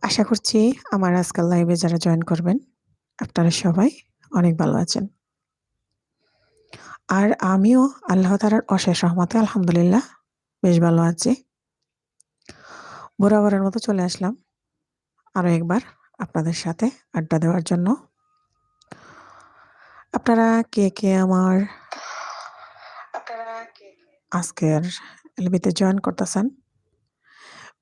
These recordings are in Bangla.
আশা করছি আমার আজকাল লাইভে যারা জয়েন করবেন, আপনারা সবাই অনেক ভালো আছেন। আর আমিও আল্লাহ তাআলার অশেষ রহমতে আলহামদুলিল্লাহ বেশ ভালো আছি। বরাবরের মতো চলে আসলাম আরো একবার আপনাদের সাথে আড্ডা দেওয়ার জন্য। আপনারা কে আমার আজকের এলবিতে জয়েন করতেছেন,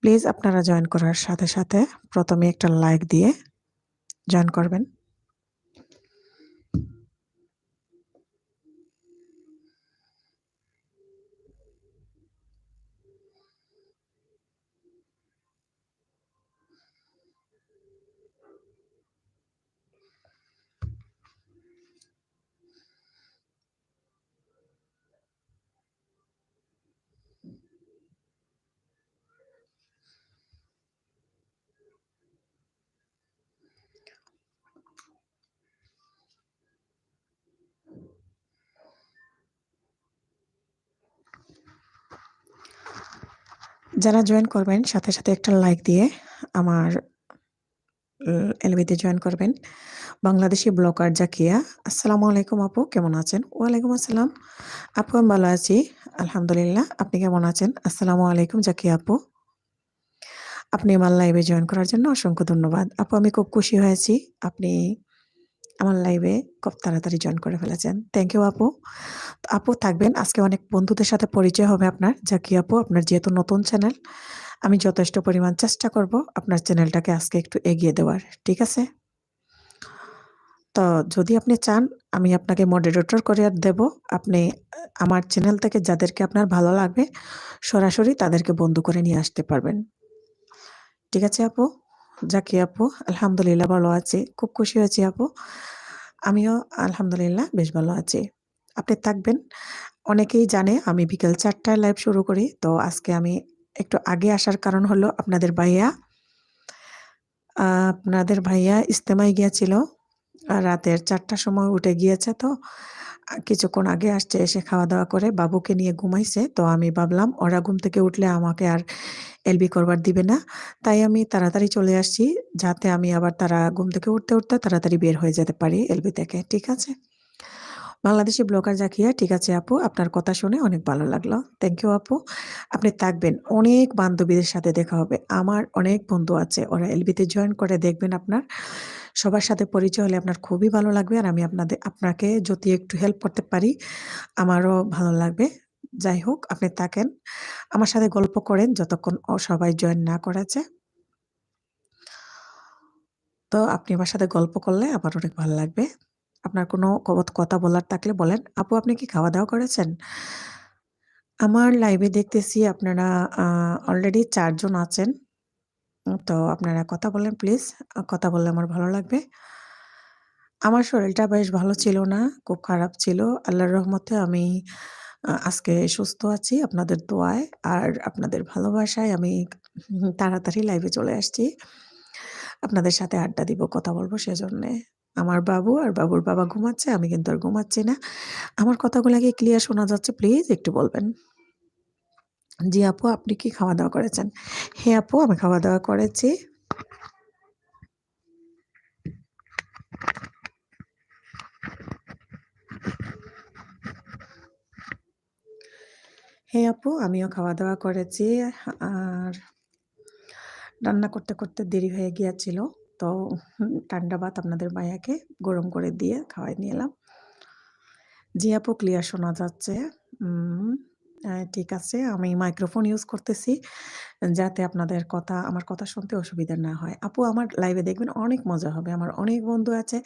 প্লিজ আপনারা জয়েন করার সাথে সাথে প্রথমে একটা লাইক দিয়ে জয়েন করবেন। যারা জয়েন করবেন সাথে সাথে একটা লাইক দিয়ে আমার এলবিতে জয়েন করবেন। বাংলাদেশি ব্লগার জাকিয়া, আসসালামু আলাইকুম আপু, কেমন আছেন? ওয়ালাইকুম আসসালাম আপু, আমি ভালো আছি আলহামদুলিল্লাহ। আপনি কেমন আছেন? আসসালামু আলাইকুম জাকিয়া আপু, আপনি আমার লাইভে জয়েন করার জন্য অসংখ্য ধন্যবাদ আপু। আমি খুব খুশি হয়েছি আপনি আমার লাইভে খুব তাড়াতাড়ি জয়েন করে ফেলেছেন। থ্যাংক ইউ আপু। আপু থাকবেন, আজকে অনেক বন্ধুদের সাথে পরিচয় হবে আপনার। জাকিয়া আপু, আপনার যেহেতু নতুন চ্যানেল, আমি যথেষ্ট পরিমাণ চেষ্টা করব আপনার চ্যানেলটাকে আজকে একটু এগিয়ে দেওয়ার, ঠিক আছে? তো যদি আপনি চান আমি আপনাকে মডারেটর করে দেব। আপনি আমার চ্যানেল থেকে যাদেরকে আপনার ভালো লাগবে সরাসরি তাদেরকে বন্ধু করে নিয়ে আসতে পারবেন, ঠিক আছে আপু? জাকি আপু, আলহামদুলিল্লাহ ভালো আছি, খুব খুশি হয়েছি আপু। আমিও আলহামদুলিল্লাহ বেশ ভালো আছি। আপনি থাকবেন। অনেকেই জানে আমি বিকেল 4টায় লাইভ শুরু করি। তো আজকে আমি একটু আগে আসার কারণ হলো আপনাদের ভাইয়া ইজতেমায় গিয়েছিল। রাতের 4টার সময় উঠে গিয়েছে, তো কিছুক্ষণ আগে আসছে, এসে খাওয়া-দাওয়া করে বাবুকে নিয়ে ঘুমাইছে। তো আমি ভাবলাম ওরা ঘুম থেকে উঠলে আমাকে আর এলবি করবার দিবে না। তাই আমি তাড়াতাড়ি চলে আসছি, যাতে আমি আবার তারা ঘুম থেকে উঠতে তাড়াতাড়ি বের হয়ে যেতে পারি এলবি থেকে, ঠিক আছে? বাংলাদেশি ব্লগার জাকিয়া, ঠিক আছে আপু, আপনার কথা শুনে অনেক ভালো লাগলো। থ্যাংক ইউ আপু। আপনি থাকবেন, অনেক বান্ধবীদের সাথে দেখা হবে। আমার অনেক বন্ধু আছে, ওরা এলবিতে জয়েন করে, দেখবেন আপনার সবার সাথে পরিচয় হলে আপনার খুবই ভালো লাগবে। আর আমি আপনাকে যদি একটু হেল্প করতে পারি আমারও ভালো লাগবে। যাই হোক, আপনি থাকেন, আমার সাথে গল্প করেন যতক্ষণ সবাই জয়েন না করেছে। তো আপনি আমার সাথে গল্প করলে আমার অনেক ভালো লাগবে। আপনার কোনো কথা বলার থাকলে বলেন। আপু, আপনি কি খাওয়া-দাওয়া করেছেন? আমার লাইভে দেখতেছি আপনারা অলরেডি 4 জন আছেন। তো আপনারা কথা বলেন প্লিজ। কথা বললে আমার ভালো লাগবে। আমার শরীরটা বেশ ভালো ছিল না, খুব খারাপ ছিল। আল্লাহর রহমতে আমি আজকে সুস্থ আছি আপনাদের দোয়ায় আর আপনাদের ভালোবাসায়। আমি তাড়াতাড়ি লাইভে চলে আসছি। আপনাদের সাথে আড্ডা দিব, কথা বলব সেজন্যে। আমার বাবু আর বাবুর বাবা ঘুমাচ্ছে, আমি কিন্তু আর ঘুমাচ্ছি না। আমার কথাগুলা কি ক্লিয়ার শোনা যাচ্ছে? প্লিজ একটু বলবেন। জি আপু, আপনি কি খাওয়া-দাওয়া করেছেন? হ্যাঁ আপু, আমি খাওয়া-দাওয়া করেছি। হ্যাঁ আপু, আমিও খাওয়া-দাওয়া করেছি। আর রান্না করতে দেরি হয়ে গিয়েছিল। তো ঠান্ডা ভাত আপনাদের ভাইয়াকে গরম করে দিয়ে খাওয়াই নিলাম। জি আপু, ক্লিয়ার শোনা যাচ্ছে। উম ঠিক আছে। আমি মাইক্রোফোন ইউজ করতেছি যাতে আমার কথা শুনতে অসুবিধা না হয়। আপু, আমার লাইভে দেখবেন অনেক মজা হবে। আমার অনেক বন্ধু আছে।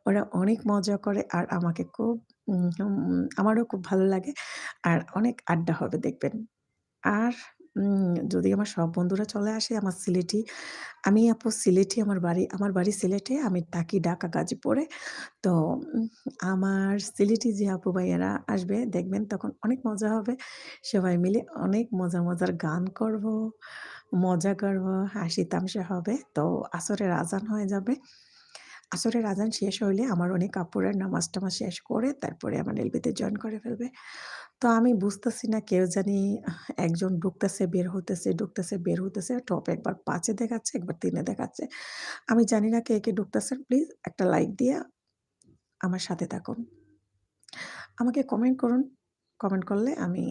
ওরা অনেক মজা করে আর আমাকে খুব আমারও খুব ভালো লাগে। আর অনেক আড্ডা হবে দেখবেন। আর যদি আমার সব বন্ধুরা চলে আসে, আমি আপু সিলেটি, আমার বাড়ি সিলেটে। আমি থাকি ঢাকা গাজীপুরে। তো উম আমার সিলেটি যে আপু ভাইয়ারা আসবে দেখবেন তখন অনেক মজা হবে। সবাই মিলে অনেক মজার গান করব, মজা করব, হাসি তামসা হবে। তো আসরের আজান হয়ে যাবে। আসরের আজান শেষ হইলে আমার অনেক আপুরা নামাজ-টামাজ শেষ করে তারপরে আমার এলবিতে জয়েন করে ফেলবে। তো আমি বুঝতেছি না কেউ জানি একজন ঢুকতেছে, বের হইতেছে, ঢুকতেছে, বের হইতেছে। টপ একবার ৫ এ দেখাচ্ছে, একবার ৩ এ দেখাচ্ছে। আমি জানি না কে ঢুকতেছেন। প্লিজ একটা লাইক দিয়ে আমার সাথে থাকুন। আমাকে কমেন্ট করুন। কমেন্ট করলে আমি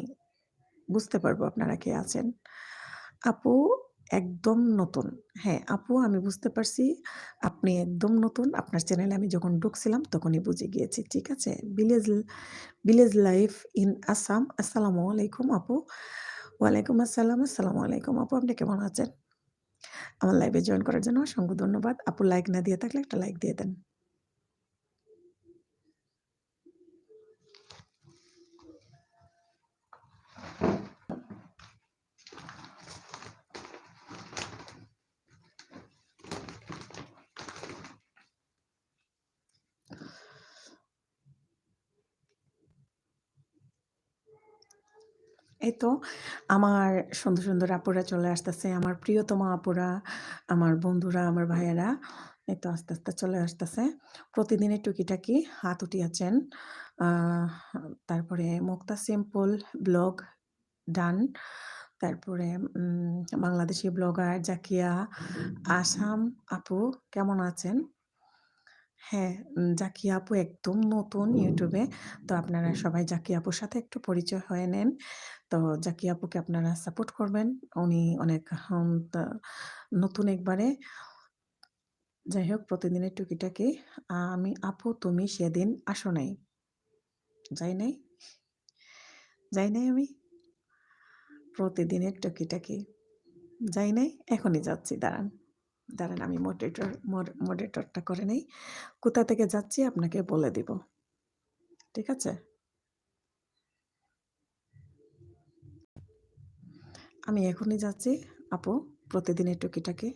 বুঝতে পারবো আপনারা কে আছেন। আপু একদম নতুন। হ্যাঁ, আপু আমি বুঝতে পারছি আপনি একদম নতুন। আপনার চ্যানেলে আমি যখন ঢুকছিলাম তখনই বুঝে গিয়েছি। ঠিক আছে? Village life in Assam. আসসালামু আলাইকুম আপু। ওয়ালাইকুম আসসালাম। আসসালামু আলাইকুম আপু। আপনি কেমন আছেন? আমার লাইভে জয়েন করার জন্য অসংখ্য ধন্যবাদ। আপু লাইক না দিয়ে থাকলে একটা লাইক দিয়ে দেন। এই তো আমার সুন্দর, সুন্দর আপুরা চলে আসতেছে। আমার প্রিয়তম আপুরা, আমার বন্ধুরা, আমার ভাইয়েরা এই তো আস্তে, আস্তে চলে আসতেছে। প্রতিদিনের টুকিটাকি হাত উঠিয়েছেন। আ তারপরে মুক্তা সিম্পল ব্লগ ডান। তারপরে বাংলাদেশি ব্লগার জাকিয়া, আসাম আপু কেমন আছেন? হ্যাঁ, জাকিয়া আপু একদম নতুন ইউটিউবে। তো আপনারা সবাই জাকিয়া আপুর সাথে একটু পরিচয় হয়ে নেন। তো জাকিয়া আপুকে আপনারা সাপোর্ট করবেন। উনি অনেক নতুন একবারে। যাই হোক প্রতিদিনের টুকিটাকি আমি আপু তুমি সেদিন আসো নাই। যাই নাই? যাই নাই আমি? প্রতিদিনের টুকিটাকি। যাই নাই? এখনই যাচ্ছি দাঁড়ান। দাঁড়ান আমি মডারেটরটা করে নেই। কোথা থেকে যাচ্ছি আপনাকে বলে দিব। ঠিক আছে? আমি এখনই যাচ্ছি আপু প্রতিদিনের টুকিটাকি।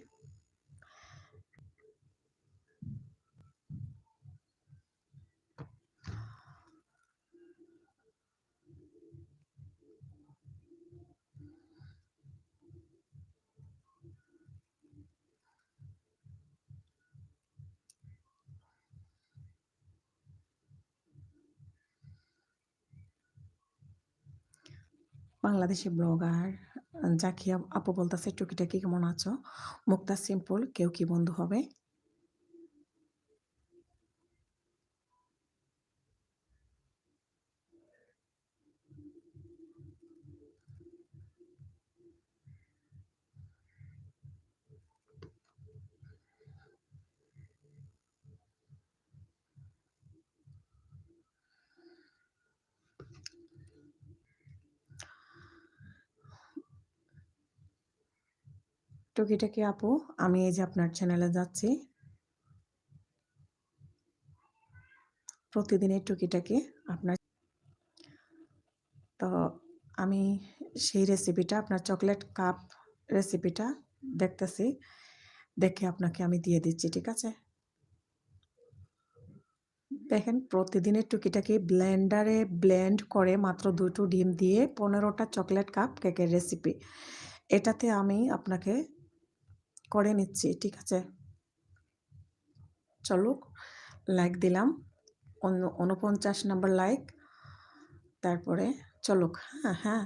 বাংলাদেশি ব্লগার জাকিয়া আপু বলতেছে টুকিটাকি কেমন আছো? মুক্তা সিম্পল কেউ কি বন্ধু হবে? টুকিটাকি আপু আমি এই যে আপনার চ্যানেলে যাচ্ছি। প্রতিদিনের টুকিটাকি আপনার তো আমি সেই রেসিপিটা আপনার চকলেট কাপ রেসিপিটা দেখতেছি। দেখে আপনাকে আমি দিয়ে দিচ্ছি। ঠিক আছে? দেখেন প্রতিদিনের টুকিটাকি ব্লেন্ডারে ব্লেন্ড করে মাত্র ২ টো ডিম দিয়ে ১৫টা চকলেট কাপ কেকের রেসিপি। এটাতে আমি আপনাকে করে নিচ্ছি। ঠিক আছে? চলুক লাইক দিলাম। ৪৯ নাম্বার লাইক। তারপরে চলুক। হ্যাঁ, হ্যাঁ।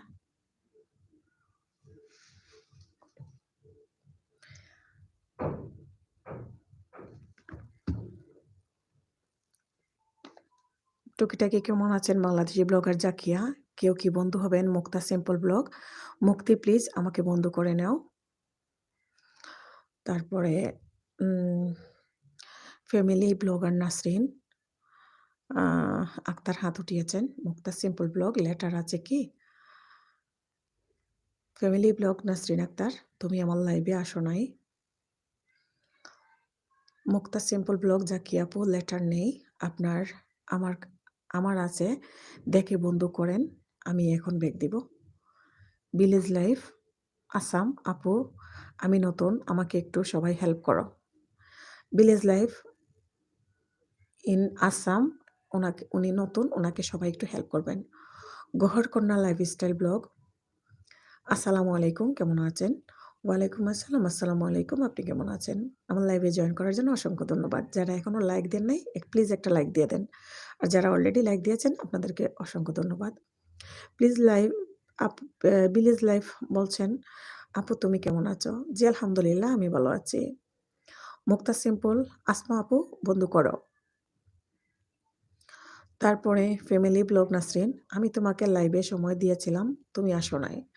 টুকিটাকি কেমন আছেন? বাংলাদেশি ব্লগার জাকিয়া। কেউ কি বন্ধু হবেন? মুক্তা সিম্পল ব্লগ। মুক্তি প্লিজ আমাকে বন্ধু করে নাও। তারপরে উম ফ্যামিলি ব্লগার নাসরিন আক্তার হাত উঠিয়েছেন। মুক্তা সিম্পল ব্লগ লেটার আছে কি? ফ্যামিলি ব্লগ নাসরিন আক্তার তুমি আমার লাইভে আসো নাই। মুক্তা সিম্পল ব্লগ জাকিয়া আপু লেটার নেই। আপনার আমার আমার আছে। দেখে বন্ধু করেন। আমি এখন ব্যাক দিব। ভিলেজ লাইফ আসাম আপু আমি নতুন আমাকে একটু সবাই হেল্প করো। ভিলেজ লাইফ ইন আসাম উনি নতুন ওনাকে সবাই একটু হেল্প করবেন। গহর কন্যা লাইফস্টাইল ব্লগ আসসালামু আলাইকুম কেমন আছেন? ওয়ালাইকুম আসসালাম। আসসালামু আলাইকুম আপনি কেমন আছেন? আমার লাইভে জয়েন করার জন্য অসংখ্য ধন্যবাদ। যারা এখনো লাইক দেন নাই প্লিজ একটা লাইক দিয়ে দেন। আর যারা অলরেডি লাইক দিয়েছেন আপনাদেরকে অসংখ্য ধন্যবাদ। প্লিজ লাইভ আপু ভিলেজ লাইফ বলছেন, "আপু তুমি কেমন আছো?" জি আলহামদুলিল্লাহ আমি ভালো আছি। মুক্তা সিম্পল, "আসমা আপু বন্ধু করো।" তারপরে ফ্যামিলি ব্লগ নাসরিন, "আমি তোমাকে লাইভে সময় দিয়েছিলাম, তুমি আসো নাই।"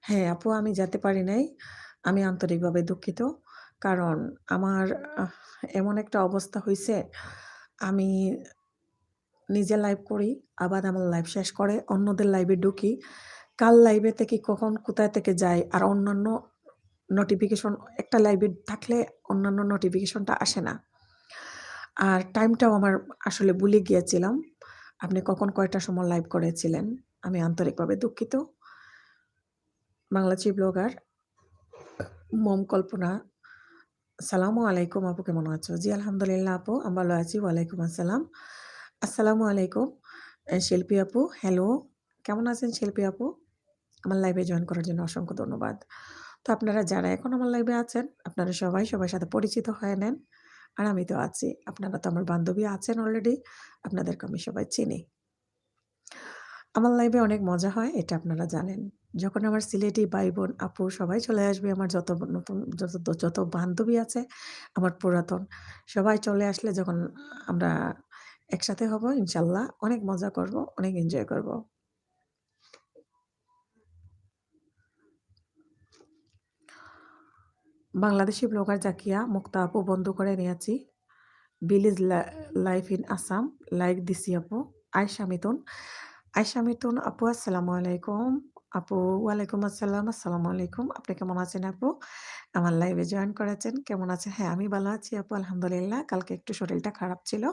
হ্যাঁ, আপু আমি যেতে পারি নাই। আমি আন্তরিকভাবে দুঃখিত। কারণ আমার আহ এমন একটা অবস্থা হইছে, আমি নিজে লাইভ করি, আবার আমার লাইভ শেষ করে অন্যদের লাইভে ঢুকি। কার লাইভে থেকে কখন কোথায় থেকে যাই আর অন্যান্য নোটিফিকেশন একটা লাইভে থাকলে অন্যান্য নোটিফিকেশনটা আসে না। আর টাইমটাও আমার আসলে ভুলে গিয়েছিলাম। আপনি কখন কয়টার সময় লাইভ করেছিলেন? আমি আন্তরিকভাবে দুঃখিত। বাংলাদেশি ব্লগার মম কল্পনা, "আসসালামু আলাইকুম আপু কেমন আছো?" জি আলহামদুলিল্লাহ আপু আমি ভালো আছি। ওয়ালাইকুম আসসালাম। আসসালামু আলাইকুম। শিল্পী আপু, হ্যালো। কেমন আছেন শিল্পী আপু? আমার লাইভে জয়েন করার জন্য অসংখ্য ধন্যবাদ। তো আপনারা যারা এখন আমার লাইভে আছেন, আপনারা সবাই সবার সাথে পরিচিত হয়ে নেন। আর আমি তো আছি। আপনারা তো আমার বান্ধবী আছেন অলরেডি। আপনাদেরকে আমি সবাই চিনি। আমার লাইভে অনেক মজা হয় এটা আপনারা জানেন। যখন আমার সিলেটি ভাই-বোন, আপু সবাই চলে আসবে আমার যত নতুন যত বান্ধবী আছে, আমার পুরাতন সবাই চলে আসলে যখন আমরা একসাথে হব ইনশাআল্লাহ অনেক মজা করব, অনেক এনজয় করব। বাংলাদেশি ব্লগার জাকিয়া, মুক্তা আপু বন্ধ করে নিয়েছি। Village life in Assam like দিছি আপু। আয়েশা মিতুন, আয়েশা মিতুন আপু আসসালামু আলাইকুম। আপু ওয়ালাইকুম আসসালাম, আসসালামু আলাইকুম। আপনি কেমন আছেন আপু? আমার লাইভে জয়েন করেছেন। কেমন আছেন? হ্যাঁ, আমি ভালো আছি আপু আলহামদুলিল্লাহ। কালকে একটু শরীরটা খারাপ ছিল।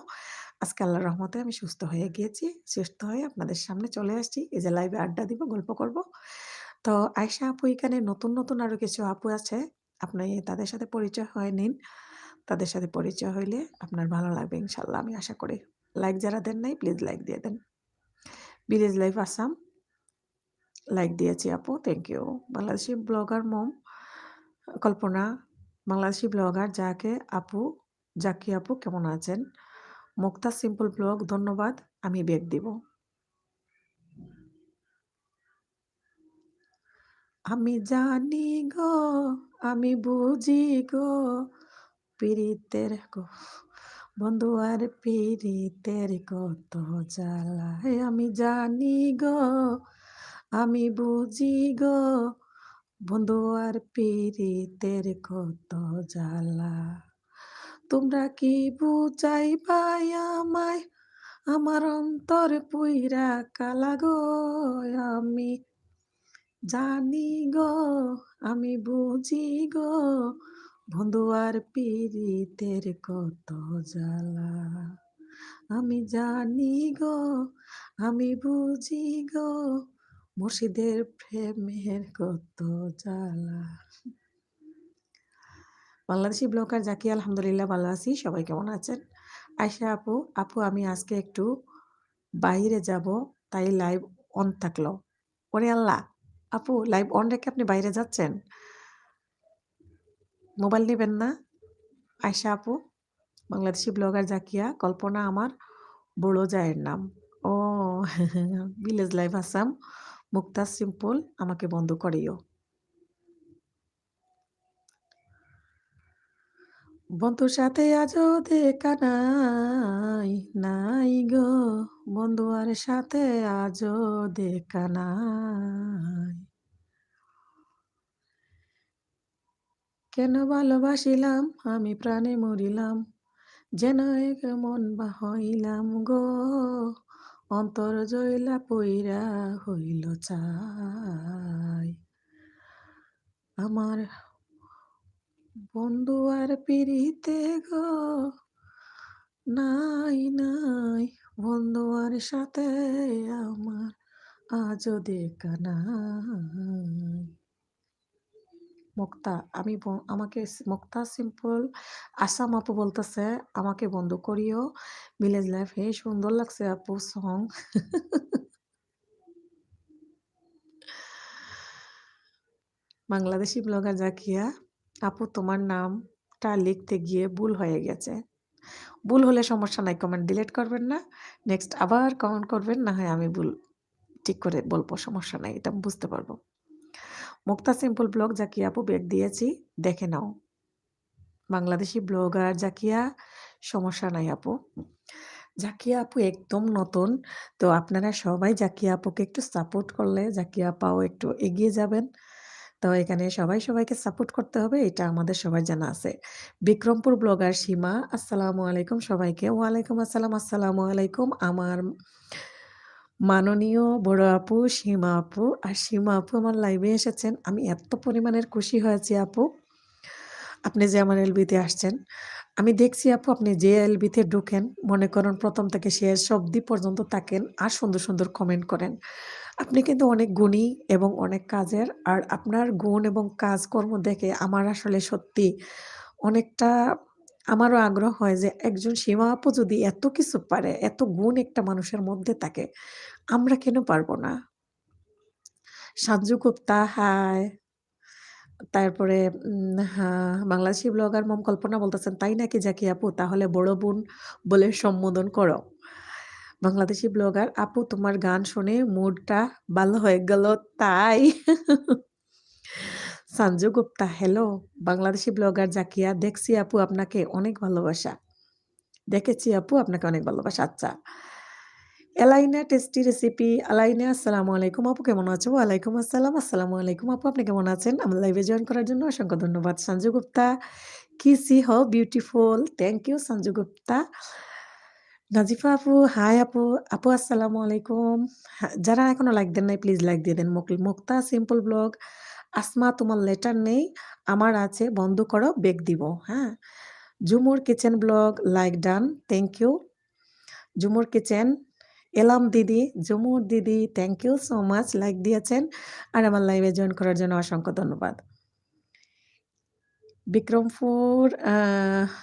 আজকে আল্লাহর রহমতে আমি সুস্থ হয়ে গিয়েছি। সুস্থ হয়ে আপনাদের সামনে চলে আসছি। এই যে লাইভে আড্ডা দিব, গল্প করব। তো আয়েশা আপু এখানে নতুন আরো কিছু আপু আছে। আপনি তাদের সাথে পরিচয় হয়ে নিন। তাদের সাথে পরিচয় হইলে আপনার ভালো লাগবে ইনশাআল্লাহ আমি আশা করি। লাইক যারা দেন নাই প্লিজ লাইক দিয়ে দেন। ভিলেজ লাইফ আসাম লাইক দিয়েছি আপু, থ্যাংক ইউ। বাংলাদেশি ব্লগার মম কল্পনা, বাংলাদেশি ব্লগার জাকি আপু কেমন আছেন? মুক্তা সিম্পল ব্লগ ধন্যবাদ, আমি ব্যাক দিব। আমি জানি গো, আমি বুঝি গো, পীড়িতের বন্ধু আর পীড়িতের কত জ্বালা। আমি জানি গো, আমি বুঝি গো, বন্ধু আর পীড়িতের কত জ্বালা। তোমরা কি বুঝাইবাই আমায়, আমার অন্তর পুইরা কালা গো। আমি জানি গো, আমি বুঝি গো, বন্ধু আর পীড়িতের কত জ্বালা। আমি জানি গো, আমি বুঝি গো, মুর্শিদের প্রেমের কত জ্বালা। বাংলাদেশি ব্লগার জাকিয়া আলহামদুলিল্লাহ ভালো আছি। সবাই কেমন আছেন? আয়েশা আপু, আপু আমি আজকে একটু বাইরে যাব, তাই লাইভ অন থাকলো। ওরে আল্লাহ! আপু লাইভ অন রেখে আপনি বাইরে যাচ্ছেন? মোবাইল নিবেন না? আয়েশা আপু, বাংলাদেশি ব্লগার জাকিয়া, কল্পনা আমার বড় জায়ের নাম। ও village life Assam, Mukta's simple আমাকে বন্ধ করিও। বন্ধুর সাথে আজও দেখা নাই, নাই গো, বন্ধু আর সাথে আজও দেখা নাই। কেন ভালোবাসিলাম আমি প্রাণে মরিলাম, যেন কেমন বা হইলাম গো, অন্তর জইলা পইরা হইল চাই। আমার বন্ধু আর পিরিতে গো, নাই বন্ধু আর সাথে আমার আজও দেখা নাই। মুক্তা, আমি আমাকে মুক্তা সিম্পল আসাম আপু বলতেছে আমাকে বন্ধ করিও ভিলেজ লাইফ। হে সুন্দর লাগছে আপু সং। বাংলাদেশি ব্লগার জাকিয়া, আপু তোমার নামটা লিখতে গিয়ে ভুল হয়ে গেছে। ভুল হলে সমস্যা নাই, কমেন্ট ডিলিট করবেন না, নেক্সট আবার কমেন্ট করবেন, না হয় আমি ভুল ঠিক করে বলবো, সমস্যা নাই। এটা আমি বুঝতে পারবো। মুক্তা সিম্পল ব্লগ জাকিয়া আপু ব্যাগ দিয়েছি, দেখে নাও। বাংলাদেশি ব্লগার জাকিয়া, সমস্যা নাই আপু। জাকিয়া আপু একদম নতুন। তো আপনারা সবাই জাকিয়া আপুকে একটু সাপোর্ট করলে জাকিয়া আপাও একটু এগিয়ে যাবেন। তো এখানে সবাই সবাইকে সাপোর্ট করতে হবে, এটা আমাদের সবার জানা আছে। বিক্রমপুর ব্লগার সীমা, আসসালামু আলাইকুম সবাইকে। ওয়ালাইকুম আসসালাম, আসসালামু আলাইকুম। আমার মাননীয় বড় আপু সীমা আপু। আর সীমা আপু আমার লাইভে এসেছেন। আমি এত পরিমাণের খুশি হয়েছি আপু, আপনি যে আমার এলবিতে আসছেন। আমি দেখছি আপু আপনি যে এলবিতে ঢুকেন, মনে করেন ১ম থেকে শেষ অবধি পর্যন্ত থাকেন আর সুন্দর, সুন্দর কমেন্ট করেন। আপনি কিন্তু অনেক গুণী এবং অনেক কাজের। আর আপনার গুণ এবং কাজকর্ম দেখে আমার আসলে সত্যি অনেকটা আমারও আগ্রহ হয় যে একজন সীমা আপু যদি এত কিছু পারে, এত গুণ একটা মানুষের মধ্যে থাকে, আমরা কেন পারব না? সাঞ্জু গুপ্তা, হাই। তারপরে বাংলাদেশি ব্লগার মম কল্পনা বলতেছেন, "তাই নাকি জাকি আপু? তাহলে বড় বোন বলে সম্বোধন করো।" বাংলাদেশি ব্লগার, "আপু তোমার গান শুনে মুডটা ভালো হয়ে গেল তাই।" সাঞ্জু গুপ্তা, "হ্যালো।" বাংলাদেশি ব্লগার জাকিয়া, "দেখছি আপু আপনাকে অনেক ভালোবাসা। দেখেছি আপু আপনাকে অনেক ভালোবাসা।" আচ্ছা। এলাইনা টেস্টি রেসিপি, আলাইনা, আসসালামু আলাইকুম আপু কেমন আছো? ওয়ালাইকুম আসসালাম, আসসালামু আলাইকুম আপু আপনি কেমন আছেন? আমার লাইভে জয়েন করার জন্য অসংখ্য ধন্যবাদ। সঞ্জু গুপ্তা, "কিসি হো beautiful." Thank you Sanju Gupta. Nazifa আপু, হাই আপু। আপু আসসালামু আলাইকুম। যারা এখনো লাইক দেন নাই প্লিজ লাইক দিয়ে দেন। মুক্তা সিম্পল ব্লগ, আসমা তোমার লেটার নেই, আমার আছে বন্ধ করো বেক দিব। হ্যাঁ? Jhumur kitchen blog, like done. Thank you. Jhumur kitchen, এলাম দিদি, ঝুমুর দিদি thank you so much like দিয়েছেন। আর আমার লাইভে জয়েন করার জন্য অসংখ্য ধন্যবাদ। বিক্রমপুর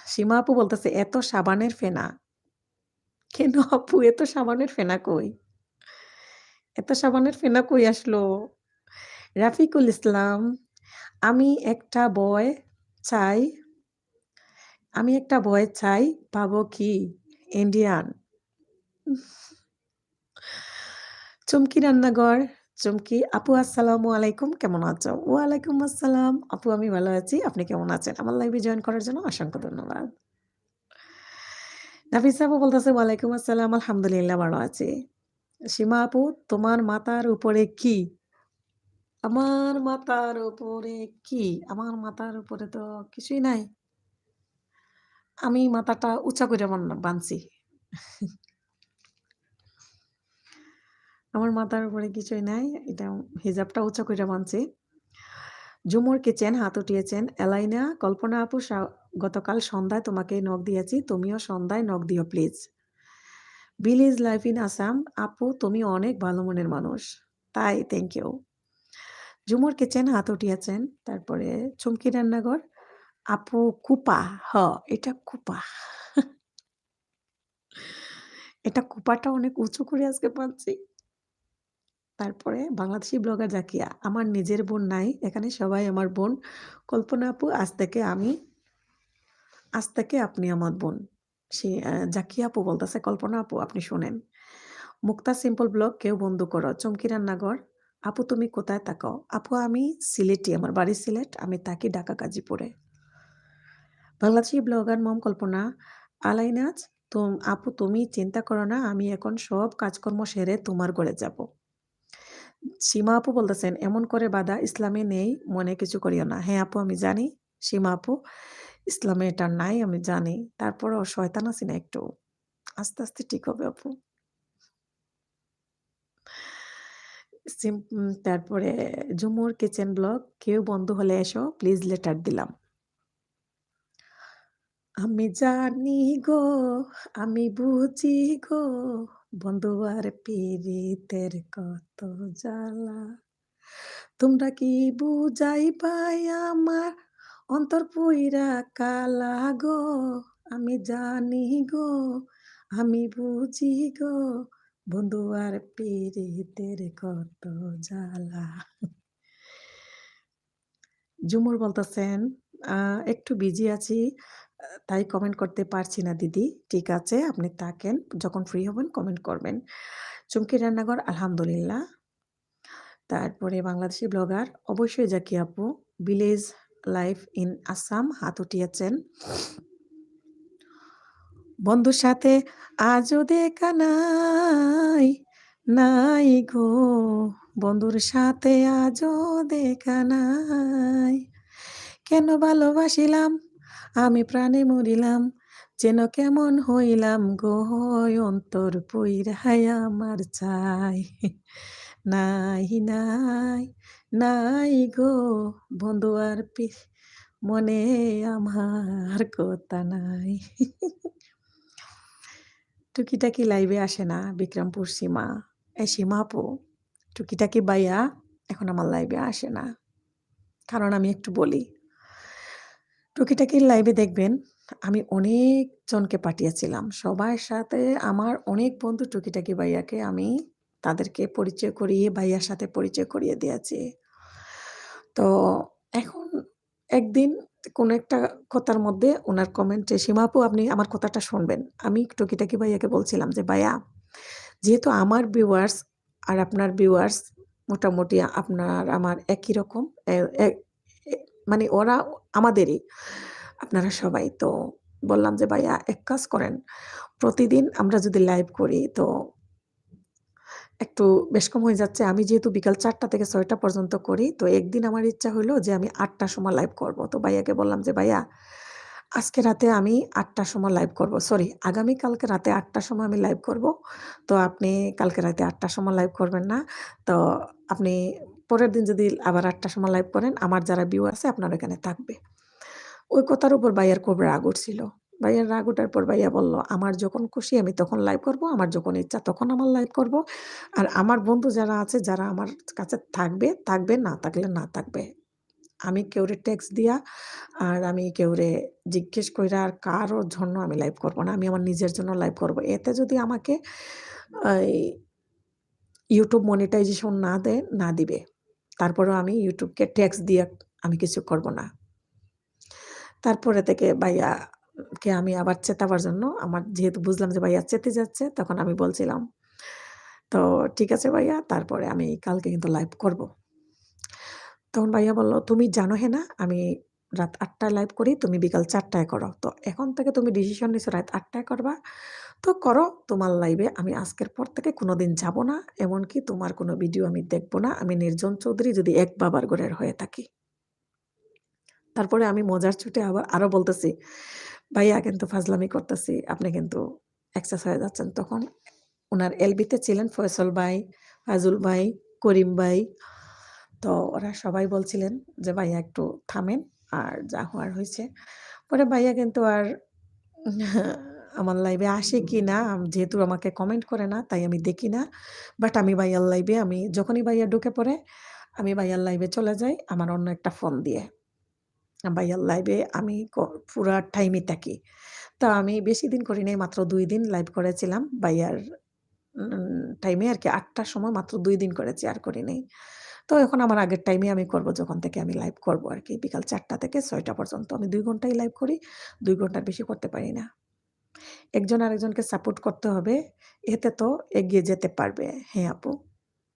সীমা আপু বলতেছে, "এত সাবানের ফেনা।" কেন আপু এত সাবানের ফেনা কই? এত সাবানের ফেনা কই আসলো? রাফিকুল ইসলাম, "আমি একটা বয় চাই, আমি একটা বয় চাই, পাবো কি? ইন্ডিয়ান।" চুমকি রান্নাঘর, চুমকি, "আপু আসসালামু আলাইকুম, কেমন আছো?" ওয়ালাইকুম আসসালাম। আপু আমি ভালো আছি। আপনি কেমন আছেন? আমার লাইভে জয়েন করার জন্য অসংখ্য ধন্যবাদ। নাফিসা আপু বলতেছে, "ওয়ালাইকুম আসসালাম, আলহামদুলিল্লাহ ভালো আছি।" সীমা আপু, "তোমার মাথার উপরে কি?" আমার মাথার উপরে কি? আমার মাথার উপরে তো কিছুই নাই। আমি মাথাটা উঁচা কইরা বানছি। আমার মাথার উপরে কিছুই নাই। এটা হিজাবটা উঁচা কইরা বানছি। ঝুমুর কিচেন হাত উঠিয়েছেন। এলাইনা, "কল্পনা আপু গতকাল সন্ধ্যায় তোমাকে নক দিয়েছি। তুমিও সন্ধ্যায় নক দিও please." Village life in Assam, "আপু তুমি অনেক ভালো মনের মানুষ।" তাই? Thank you. ঝুমুর কিচেন হাত উঠিয়েছেন। তারপরে চুমকি রান্নাঘর, "আপু কুপা।" এটা কুপা। এটা কুপাটা অনেক উঁচু করে আজকে পাচ্ছি। তারপরে বাংলাদেশি ব্লগার জাকিয়া, "আমার নিজের বোন নাই। এখানে সবাই আমার বোন। কল্পনা আপু আজ থেকে আপনি আমার বোন।" সে জাকিয়া আপু বলতেছে, "কল্পনা আপু আপনি শোনেন।" মুক্তা সিম্পল ব্লগ, "কেউ বন্ধ করো।" চুমকি রান্নাঘর, "আপু তুমি কোথায় থাকো?" আপু আমি সিলেটি, আমার বাড়ি সিলেট। আমি থাকি ঢাকা গাজীপুরে। বাংলাদেশি ব্লগার মম কল্পনা, "আলাইনাজ, আপু তুমি চিন্তা করো না। আমি এখন সব কাজকর্ম সেরে তোমার ঘরে যাব।" সীমা আপু বলতেছেন, "এমন করে বাধা ইসলামে নেই, মনে কিছু করিও না।" হ্যাঁ আপু আমি জানি সীমা আপু, ইসলামে এটা নাই আমি জানি। তারপরেও শয়তান আছি না একটু। আস্তে, আস্তে ঠিক হবে আপু। তারপরে ঝুমুর কিচেন ব্লগ, "কেউ বন্ধু হলে এসো প্লিজ লেটার দিলাম।" আমি জানি গো, আমি বুঝি গো, বন্ধু আর পীড়িতের কত জ্বালা। তোমরা কি বুঝাইবাই আমার অন্তর পুইরা কালা গো। আমি জানি গো, আমি বুঝি গো, বন্ধু আর পীড়িতের কত জ্বালা। ঝুমুর বলতেছেন, একটু বিজি আছি। তাই কমেন্ট করতে পারছি না দিদি। ঠিক আছে, আপনি থাকেন। যখন ফ্রি হবেন কমেন্ট করবেন। চুমকির রান্নাঘর আলহামদুলিল্লাহ। তারপরে বাংলাদেশি ব্লগার অবশ্যই জাকি আপু। ভিলেজ লাইফ ইন আসাম হাত উঠিয়েছেন। বন্ধুর সাথে আজও দেখা নাই, নাই গো। বন্ধুর সাথে আজও দেখা নাই। কেন ভালোবাসিলাম আমি প্রাণে মরিলাম, যেন কেমন হইলাম গো অন্তর পইড়াই আমার চাই। নাই নাই নাই গো বন্ধু আর মনে আমার কথা নাই। টুকিটাকি লাইভে আসে না বিক্রমপুর সীমা। এই সীমা আপু, টুকিটাকি বাইয়া এখন আমার লাইভে আসে না, কারণ আমি একটু বলি। টুকিটাকির লাইভে দেখবেন আমি অনেকজনকে পাঠিয়েছিলাম। সবার সাথে আমার অনেক বন্ধু টুকিটাকি ভাইয়াকে আমি তাদেরকে পরিচয় করিয়ে ভাইয়ার সাথে পরিচয় করিয়ে দিয়েছি। তো এখন একদিন কোনো একটা কথার মধ্যে উনার কমেন্টে, "সীমা আপু আপনি আমার কথাটা শুনবেন।" আমি টুকিটাকি ভাইয়াকে বলছিলাম যে, "ভাইয়া, যেহেতু আমার ভিউয়ার্স আর আপনার ভিউয়ার্স মোটামুটি আপনার আমার একই রকম, এ এ এ মানে ওরা আমাদেরই, আপনারা সবাই।" তো বললাম যে, "ভাইয়া এক কাজ করেন, প্রতিদিন আমরা যদি লাইভ করি তো একটু বেশ কম হয়ে যাচ্ছে। আমি যেহেতু বিকাল ৪টা থেকে ৬টা পর্যন্ত করি, তো একদিন আমার ইচ্ছা হইলো যে আমি ৮টার সময় লাইভ করব। তো ভাইয়াকে বললাম যে, "ভাইয়া, আজকে রাতে আমি ৮টার সময় লাইভ করব। সরি, আগামীকালকে রাতে ৮টার সময় আমি লাইভ করব। তো আপনি কালকে রাতে ৮টার সময় লাইভ করবেন না। তো আপনি পরের দিন যদি আবার ৮টার সময় লাইভ করেন, আমার যারা ভিউ আছে আপনার এখানে থাকবে।" ওই কথার উপর ভাইয়ার খুব রাগ উঠছিল। ভাইয়ার রাগ উঠার পর ভাইয়া বলল, "আমার যখন খুশি আমি তখন লাইভ করব। আমার যখন ইচ্ছা তখন আমার লাইভ করব। আর আমার বন্ধু যারা আছে, যারা আমার কাছে থাকবে, থাকবে, না থাকলে না থাকবে। আমি কেউরে টেক্সট দিয়া আর আমি কেউরে জিজ্ঞেস কইরা আর কারো জন্য আমি লাইভ করব না। আমি আমার নিজের জন্য লাইভ করব। এতে যদি আমাকে এই YouTube মনিটাইজেশন না দেয়, না দিবে। তারপরেও আমি YouTubeকে ট্যাক্স দিয়ে আমি কিছু করব না।" তারপরে থেকে ভাইয়াকে আমি আবার চেতাবার জন্য, আমার যেহেতু বুঝলাম যে ভাইয়া চেতে যাচ্ছে, তখন আমি বলছিলাম, "তো ঠিক আছে ভাইয়া, তারপরে আমি কালকে কিন্তু লাইভ করব।" তখন ভাইয়া বলল, "তুমি জানো হেনা আমি রাত ৮টায় লাইভ করি, তুমি বিকাল ৪টায় করো। তো এখন থেকে তুমি ডিসিশন নিছো রাত ৮টায় করবা। তো করো তোমার লাইভে। আমি আজকের পর থেকে কোনোদিন যাব না। এমনকি তোমার কোনো ভিডিও আমি দেখব না। আমি নির্জন চৌধুরী যদি এক বাবার ঘরের হয়ে থাকি।" তারপরে আমি মজার ছুটে আবার আরো বলতেছি, "ভাইয়া কিন্তু ফাজলামি করতেছি। আপনি কিন্তু এক্সেস হয়ে যাচ্ছেন।" তখন উনার এলবিতে ছিলেন ফয়সল ভাই, ফাজুল ভাই, করিম ভাই। তো ওরা সবাই বলছিলেন যে, "ভাইয়া একটু থামেন। আর যা হওয়ার হইছে।" পরে ভাইয়া কিন্তু আর আমার লাইভে আসে কিনা, যেহেতু আমাকে কমেন্ট করে না তাই আমি দেখি না। বাট আমি ভাইয়ার লাইভে আমি যখনই ভাইয়া ঢুকে পড়ে, আমি ভাইয়ার লাইভে চলে যাই আমার অন্য একটা ফোন দিয়ে। ভাইয়ার লাইভে আমি পুরা টাইমই থাকি। তো আমি বেশি দিন করি নাই, মাত্র ২ দিন লাইভ করেছিলাম ভাইয়ার টাইমে আরকি ৮টার সময় মাত্র ২ দিন করেছি, আর করি নাই। তো এখন আমার আগের টাইমে আমি করব, যখন থেকে আমি লাইভ করব আরকি। বিকাল ৪টা থেকে ৬টা পর্যন্ত আমি ২ ঘন্টাই লাইভ করি। ২ ঘন্টার বেশি করতে পারি না। একজন আরেকজনকে সাপোর্ট করতে হবে। এতে তো এগিয়ে যেতে পারবে। হ্যাঁ আপু,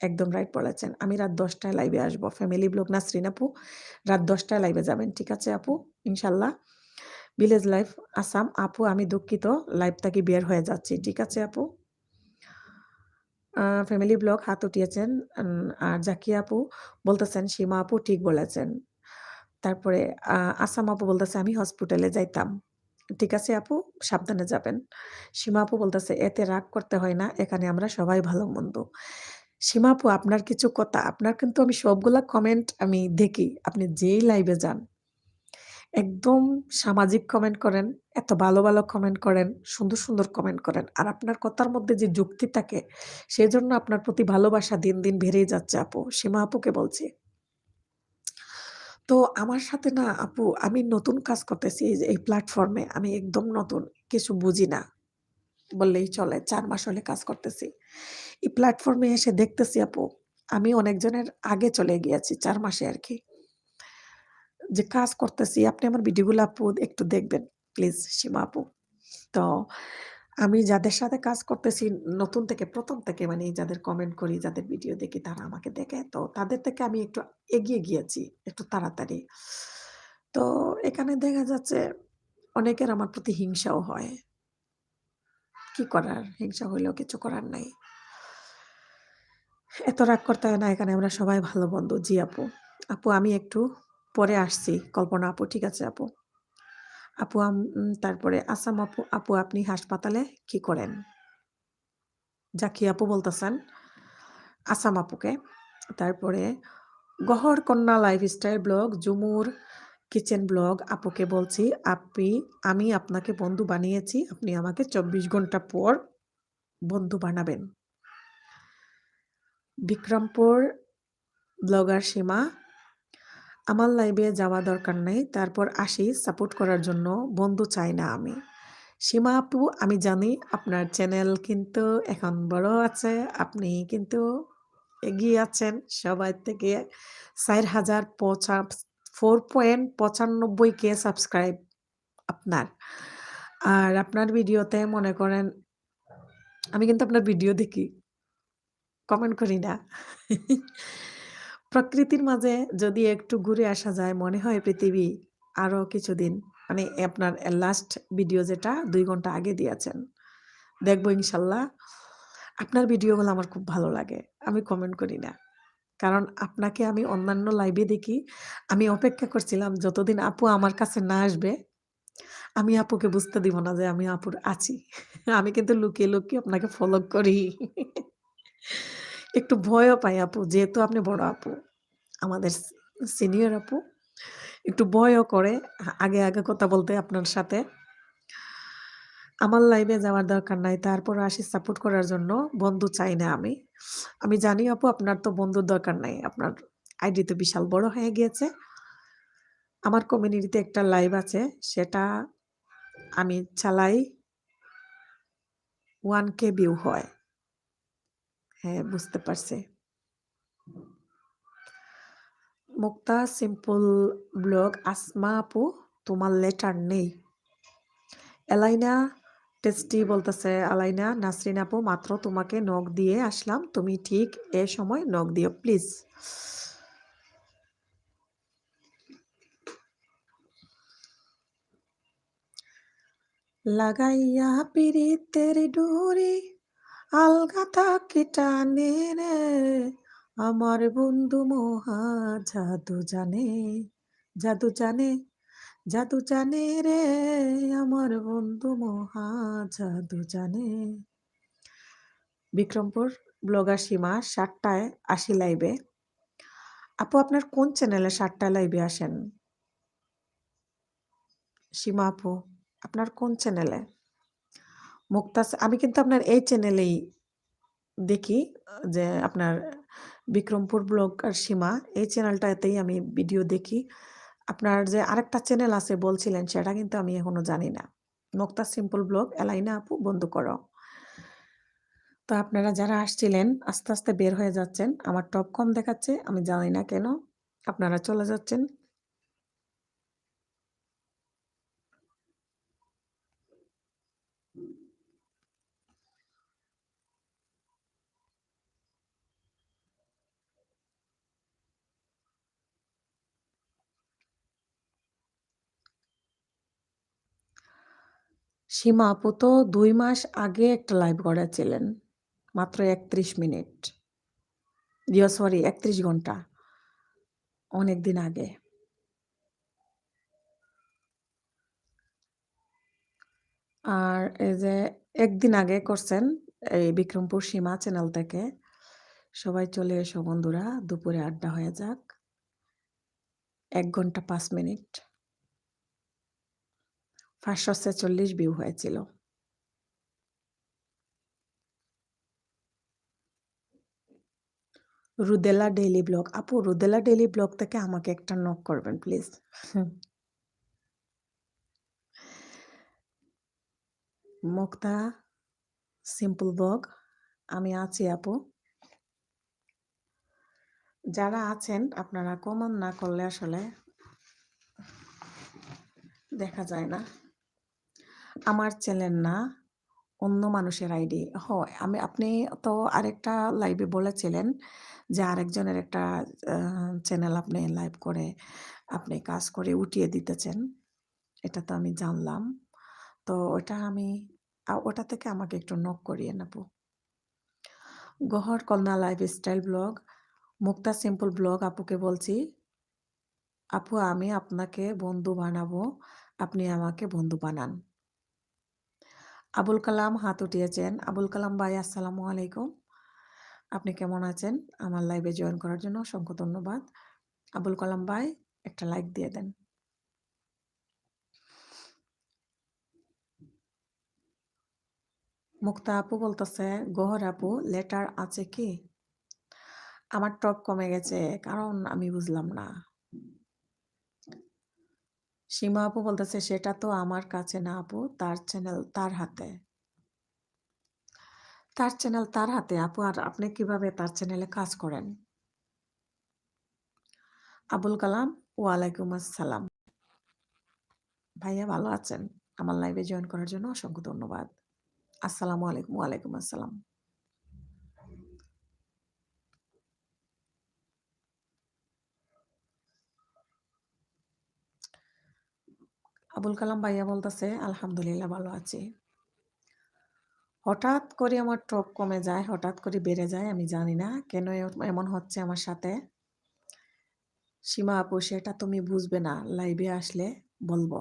একদম রাইট বলেছেন। আমি রাত ১০টায় লাইভে আসবো। ফ্যামিলি ব্লগ নাসরিন আপু, রাত ১০টায় লাইভে যাবেন। ঠিক আছে আপু? ইনশাআল্লাহ। ভিলেজ লাইফ আসাম আপু, আমি দুঃখিত লাইভ থেকে বের হয়ে যাচ্ছি। ঠিক আছে আপু? ফ্যামিলি ব্লগ হাত উঠিয়েছেন। আর জাকিয়া আপু বলতেছেন, "সীমা আপু ঠিক বলেছেন।" তারপরে আ আসাম আপু বলতেছে, "আমি হসপিটালে যাইতাম।" ঠিক আছে আপু, সাবধানে যাবেন। সীমা আপু বলতেছে, "এতে রাগ করতে হয় না। এখানে আমরা সবাই ভালো-মন্দ।" সীমা আপু, আপনার কিছু কথা, আপনার কিন্তু আমি সবগুলা কমেন্ট আমি দেখি। আপনি যেই লাইভে যান, একদম সামাজিক কমেন্ট করেন, এত ভালো, ভালো কমেন্ট করেন, সুন্দর, সুন্দর কমেন্ট করেন। আর আপনার কথার মধ্যে যে যুক্তি থাকে, সেজন্য আপনার প্রতি ভালোবাসা দিন, দিন বেড়েই যাচ্ছে আপু। সীমা আপুকে বলছি। তো আমার সাথে না আপু, আমি নতুন কাজ করতেছি এই যে এই প্ল্যাটফর্মে। আমি একদম নতুন, কিছু বুঝি না বললেই চলে। ৪ মাস হলে কাজ করতেছি। এই প্ল্যাটফর্মে এসে দেখতেছি আপু, আমি অনেকজনের আগে চলে গিয়েছি ৪ মাসে আরকি। যে কাজ করতেছি, আপনি আমার ভিডিওগুলো আপু একটু দেখবেন। প্লিজ সীমা আপু। তো আমি যাদের সাথে কাজ করতেছি নতুন থেকে ১ম থেকে মানে যাদের কমেন্ট করি, যাদের ভিডিও দেখি তারা আমাকে দেখে। তো তাদের থেকে আমি একটু এগিয়ে গিয়েছি, একটু তাড়াতাড়ি। তো এখানে দেখা যাচ্ছে অনেকের আমার প্রতি হিংসাও হয়। কি করার? হিংসা হইলেও কিছু করার নাই। এত রাগ করতে হয় না, এখানে আমরা সবাই ভালো বন্ধু। জি আপু। আপু আমি একটু পরে আসছি। কল্পনা আপু, ঠিক আছে আপু। আপু তারপরে আসাম আপু, আপু আপনি হাসপাতালে কি করেন? জাকি আপু বলতেছেন আসাম আপুকে। তারপরে গহর কন্যা লাইফস্টাইল ব্লগ, ঝুমুর কিচেন ব্লগ আপুকে বলছি, আমি আপনাকে বন্ধু বানিয়েছি। আপনি আমাকে ২৪ ঘন্টা পর বন্ধু বানাবেন। বিক্রমপুর ব্লগার সীমা, আমার লাইভে যাওয়া দরকার নেই। তারপর আসি সাপোর্ট করার জন্য। বন্ধু চাই না আমি। সীমা আপু আমি জানি আপনার চ্যানেল কিন্তু এখন বড় আছে। আপনি কিন্তু এগিয়ে আছেন সবার থেকে। 4,95K সাবস্ক্রাইব আপনার। আর আপনার ভিডিওতে মনে করেন আমি কিন্তু আপনার ভিডিও দেখি, কমেন্ট করি না। প্রকৃতির মাঝে যদি একটু ঘুরে আসা যায় মনে হয় পৃথিবী আরো কিছুদিন মানে আপনার লাস্ট ভিডিও যেটা ২ ঘন্টা আগে দিয়েছেন। দেখবো ইনশাল্লাহ। আপনার ভিডিওগুলো আমার খুব ভালো লাগে। আমি কমেন্ট করি না। কারণ আপনাকে আমি অন্যান্য লাইভে দেখি। আমি অপেক্ষা করছিলাম যতদিন আপু আমার কাছে না আসবে, আমি আপুকে বুঝতে দিব না যে আমি আপুর আছি। আমি কিন্তু লুকিয়ে, লুকিয়ে আপনাকে ফলো করি। একটু ভয়ও পাই আপু। যেহেতু আপনি বড় আপু। আমাদের সিনিয়র আপু। একটু ভয়ও করে আগে, আগে কথা বলতে আপনার সাথে। আমার লাইভে যাওয়ার দরকার নাই। তারপরও আসি সাপোর্ট করার জন্য। বন্ধু চাই না আমি। আমি জানি আপু আপনার তো বন্ধুর দরকার নাই। আপনার আইডি তো বিশাল বড় হয়ে গিয়েছে। আমার কমিউনিটিতে একটা লাইভ আছে। সেটা আমি চালাই 1K ভিউ হয়। হ্যাঁ, বুঝতে পারছি। মুক্তা সিম্পল ব্লগ, আসমা আপু তোমার লেটার নেই। এলাইনা টেস্টি বলতেছে, আলাইনা নাসরিন আপু মাত্র তোমাকে নক দিয়ে আসলাম। তুমি ঠিক এ সময় নক দিও প্লিজ। লাগাইয়া পিরিতের ডোরি আলগা থাকি টানে রে, আমার বন্ধু মহা জাদু জানে, জাদু জানে, জাদু জানে রে, আমার বন্ধু মহা জাদু জানে। বিক্রমপুর ব্লগার সীমা ৭টায় আসি লাইভে। আপু আপনার কোন চ্যানেলে ৭টায় লাইভে আসেন? সীমা আপু আপনার কোন চ্যানেলে? মুক্তাস আমি কিন্তু আপনার এই চ্যানেলেই দেখি যে আপনার বিক্রমপুর ব্লগার সীমা এই চ্যানেলটাতেই আমি ভিডিও দেখি। আপনার যে আরেকটা চ্যানেল আছে বলছিলেন সেটা কিন্তু আমি এখনো জানি না। মুক্তাস সিম্পল ব্লগ এলাইনা আপু বন্ধ করো। তো আপনারা যারা আসছিলেন আস্তে, আস্তে বের হয়ে যাচ্ছেন। আমার টপ কম দেখাচ্ছে। আমি জানি না কেন। আপনারা চলে যাচ্ছেন। সীমা আপু তো ২ মাস আগে একটা লাইভ করেছিলেন। মাত্র ৩১ মিনিট। সরি ৩১ ঘন্টা। অনেকদিন আগে। আর এই যে ১ দিন আগে করছেন এই বিক্রমপুর সীমা চ্যানেল থেকে। সবাই চলে এসো বন্ধুরা, দুপুরে আড্ডা হয়ে যাক। ১ ঘন্টা ৫ মিনিট। ৫৪৬ ভিউ হয়েছিল। রুদেলা ডেইলি ব্লগ। আপু রুদেলা ডেইলি ব্লগ থেকে আমাকে একটা নক করবেন প্লিজ। মুক্তা সিম্পল ব্লগ আমি আছি আপু। যারা আছেন আপনারা কমেন্ট না করলে আসলে দেখা যায় না। আমার চ্যানেল না, অন্য মানুষের আইডি। আপনি তো আরেকটা লাইভে বলেছিলেন যে আরেকজনের একটা আ চ্যানেল আপনি লাইভ করে আপনি কাজ করে উঠিয়ে দিতেছেন। এটা তো আমি জানলাম। তো ওটা আমি ওটা থেকে আমাকে একটু নক করিয়েন আপু। গহর কন্যা লাইফস্টাইল ব্লগ, মুক্তা সিম্পল ব্লগ আপুকে বলছি, আপু আমি আপনাকে বন্ধু বানাবো, আপনি আমাকে বন্ধু বানান। আবুল কালাম হাত উঠিয়েছেন। আবুল কালাম ভাই আসসালামু আলাইকুম। আপনি কেমন আছেন? আমার লাইভে জয়েন করার জন্য অসংখ্য ধন্যবাদ। আবুল কালাম ভাই একটা লাইক দিয়ে দেন। মুক্তা আপু বলতেছে, গহর আপু লেটার আছে কি? আমার টপ কমে গেছে, কারণ আমি বুঝলাম না। সীমা আপু বলতেছে, সেটা তো আমার কাছে না আপু, তার চ্যানেল তার হাতে। তার চ্যানেল তার হাতে আপু, আর আপনি কিভাবে তার চ্যানেলে কাজ করেন? আবুল কালাম, ওয়ালাইকুম আসসালাম। ভাইয়া ভালো আছেন? আমার লাইভে জয়েন করার জন্য অসংখ্য ধন্যবাদ। আসসালামু আলাইকুম। ওয়ালাইকুম আসসালাম। আবুল কালাম ভাইয়া বলতেছে, আলহামদুলিল্লাহ ভালো আছি। হঠাৎ করে আমার টপ কমে যায়, হঠাৎ করে বেড়ে যায়, আমি জানি না কেন এমন হচ্ছে আমার সাথে। সীমা আপু সেটা তুমি বুঝবে না, লাইভে আসলে বলবো।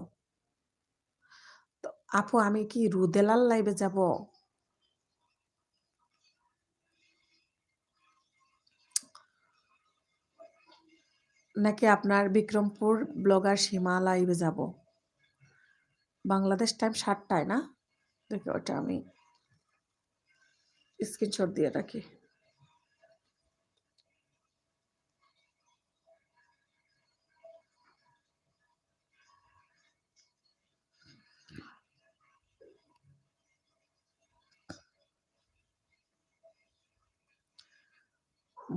তো আপু আমি কি রুদেলাল লাইভে যাব? নাকি আপনার বিক্রমপুর ব্লগার সীমা লাইভে যাব? বাংলাদেশ টাইম 7টায় না? দেখি ওটা আমি স্ক্রিনশট দিয়ে রাখি।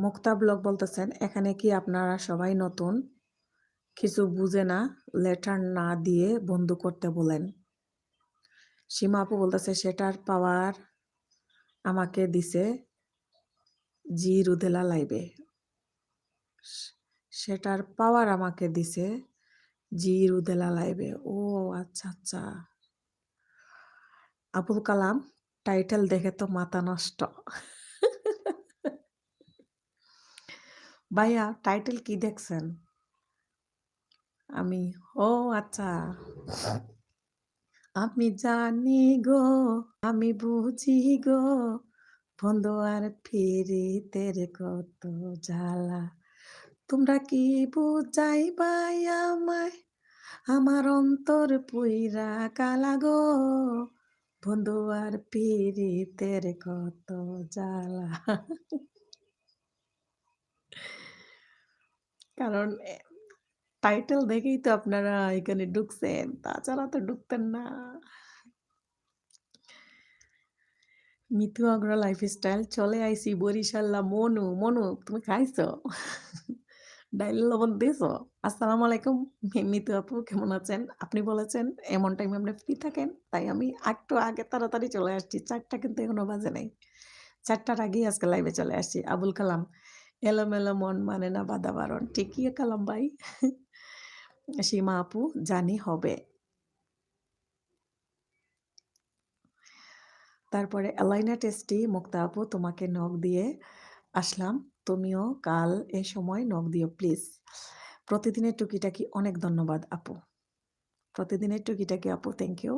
মুক্তা ব্লগ বলতেছেন, এখানে কি আপনারা সবাই নতুন, কিছু বুঝে না, লেটার না দিয়ে বন্ধু করতে বলেন। সীমা আপু বলতেছে, সেটার পাওয়ার আমাকে দিছে জি রুদেলা লাইভে। সেটার পাওয়ার আমাকে দিছে জি রুদেলা লাইভে। ও আচ্ছা আচ্ছা। আবুল কালাম, টাইটেল দেখে তো মাথা নষ্ট। ভাইয়া টাইটেল কি দেখছেন? আমি, ও আচ্ছা। আমি জানি গো, আমি বুঝি গো, বন্ধু আর ফিরিতের কত জ্বালা। তোমরা কি বুঝাইবাই আমায়, আমার অন্তর পুইরা কালা গো, বন্ধু আর পীড়িতের কত জ্বালা। কারণ টাইটেল দেখেই তো আপনারা এখানে ঢুকছেন, তাছাড়া তো ঢুকতেন না। মিথু আগ্রো লাইফস্টাইল, চলে আইছি বরিশাল্লা। মনু মনু তুমি খাইছো? ডাইল লবণ দিয়েছো? আসসালামু আলাইকুম মিতু আপু, কেমন আছেন? আপনি বলেছেন এমন টাইমে আপনি ফ্রি থাকেন, তাই আমি একটু আগে তাড়াতাড়ি চলে আসছি। 4টা কিন্তু এখনো বাজে নাই। 4টার আগেই আজকে লাইভে চলে আসছি। আবুল কালাম, এলোমেলো মন মানে না বাধা বারণ। ঠিকই কালাম ভাই। সীমা আপু, জানি হবে। তারপরে এলাইনা টেস্টি, মুক্তা আপু তোমাকে নক দিয়ে আসলাম, তুমিও কাল এ সময় নক দিও প্লিজ। প্রতিদিনের টুকিটাকি অনেক ধন্যবাদ আপু। প্রতিদিনের টুকিটাকি আপু, থ্যাংক ইউ।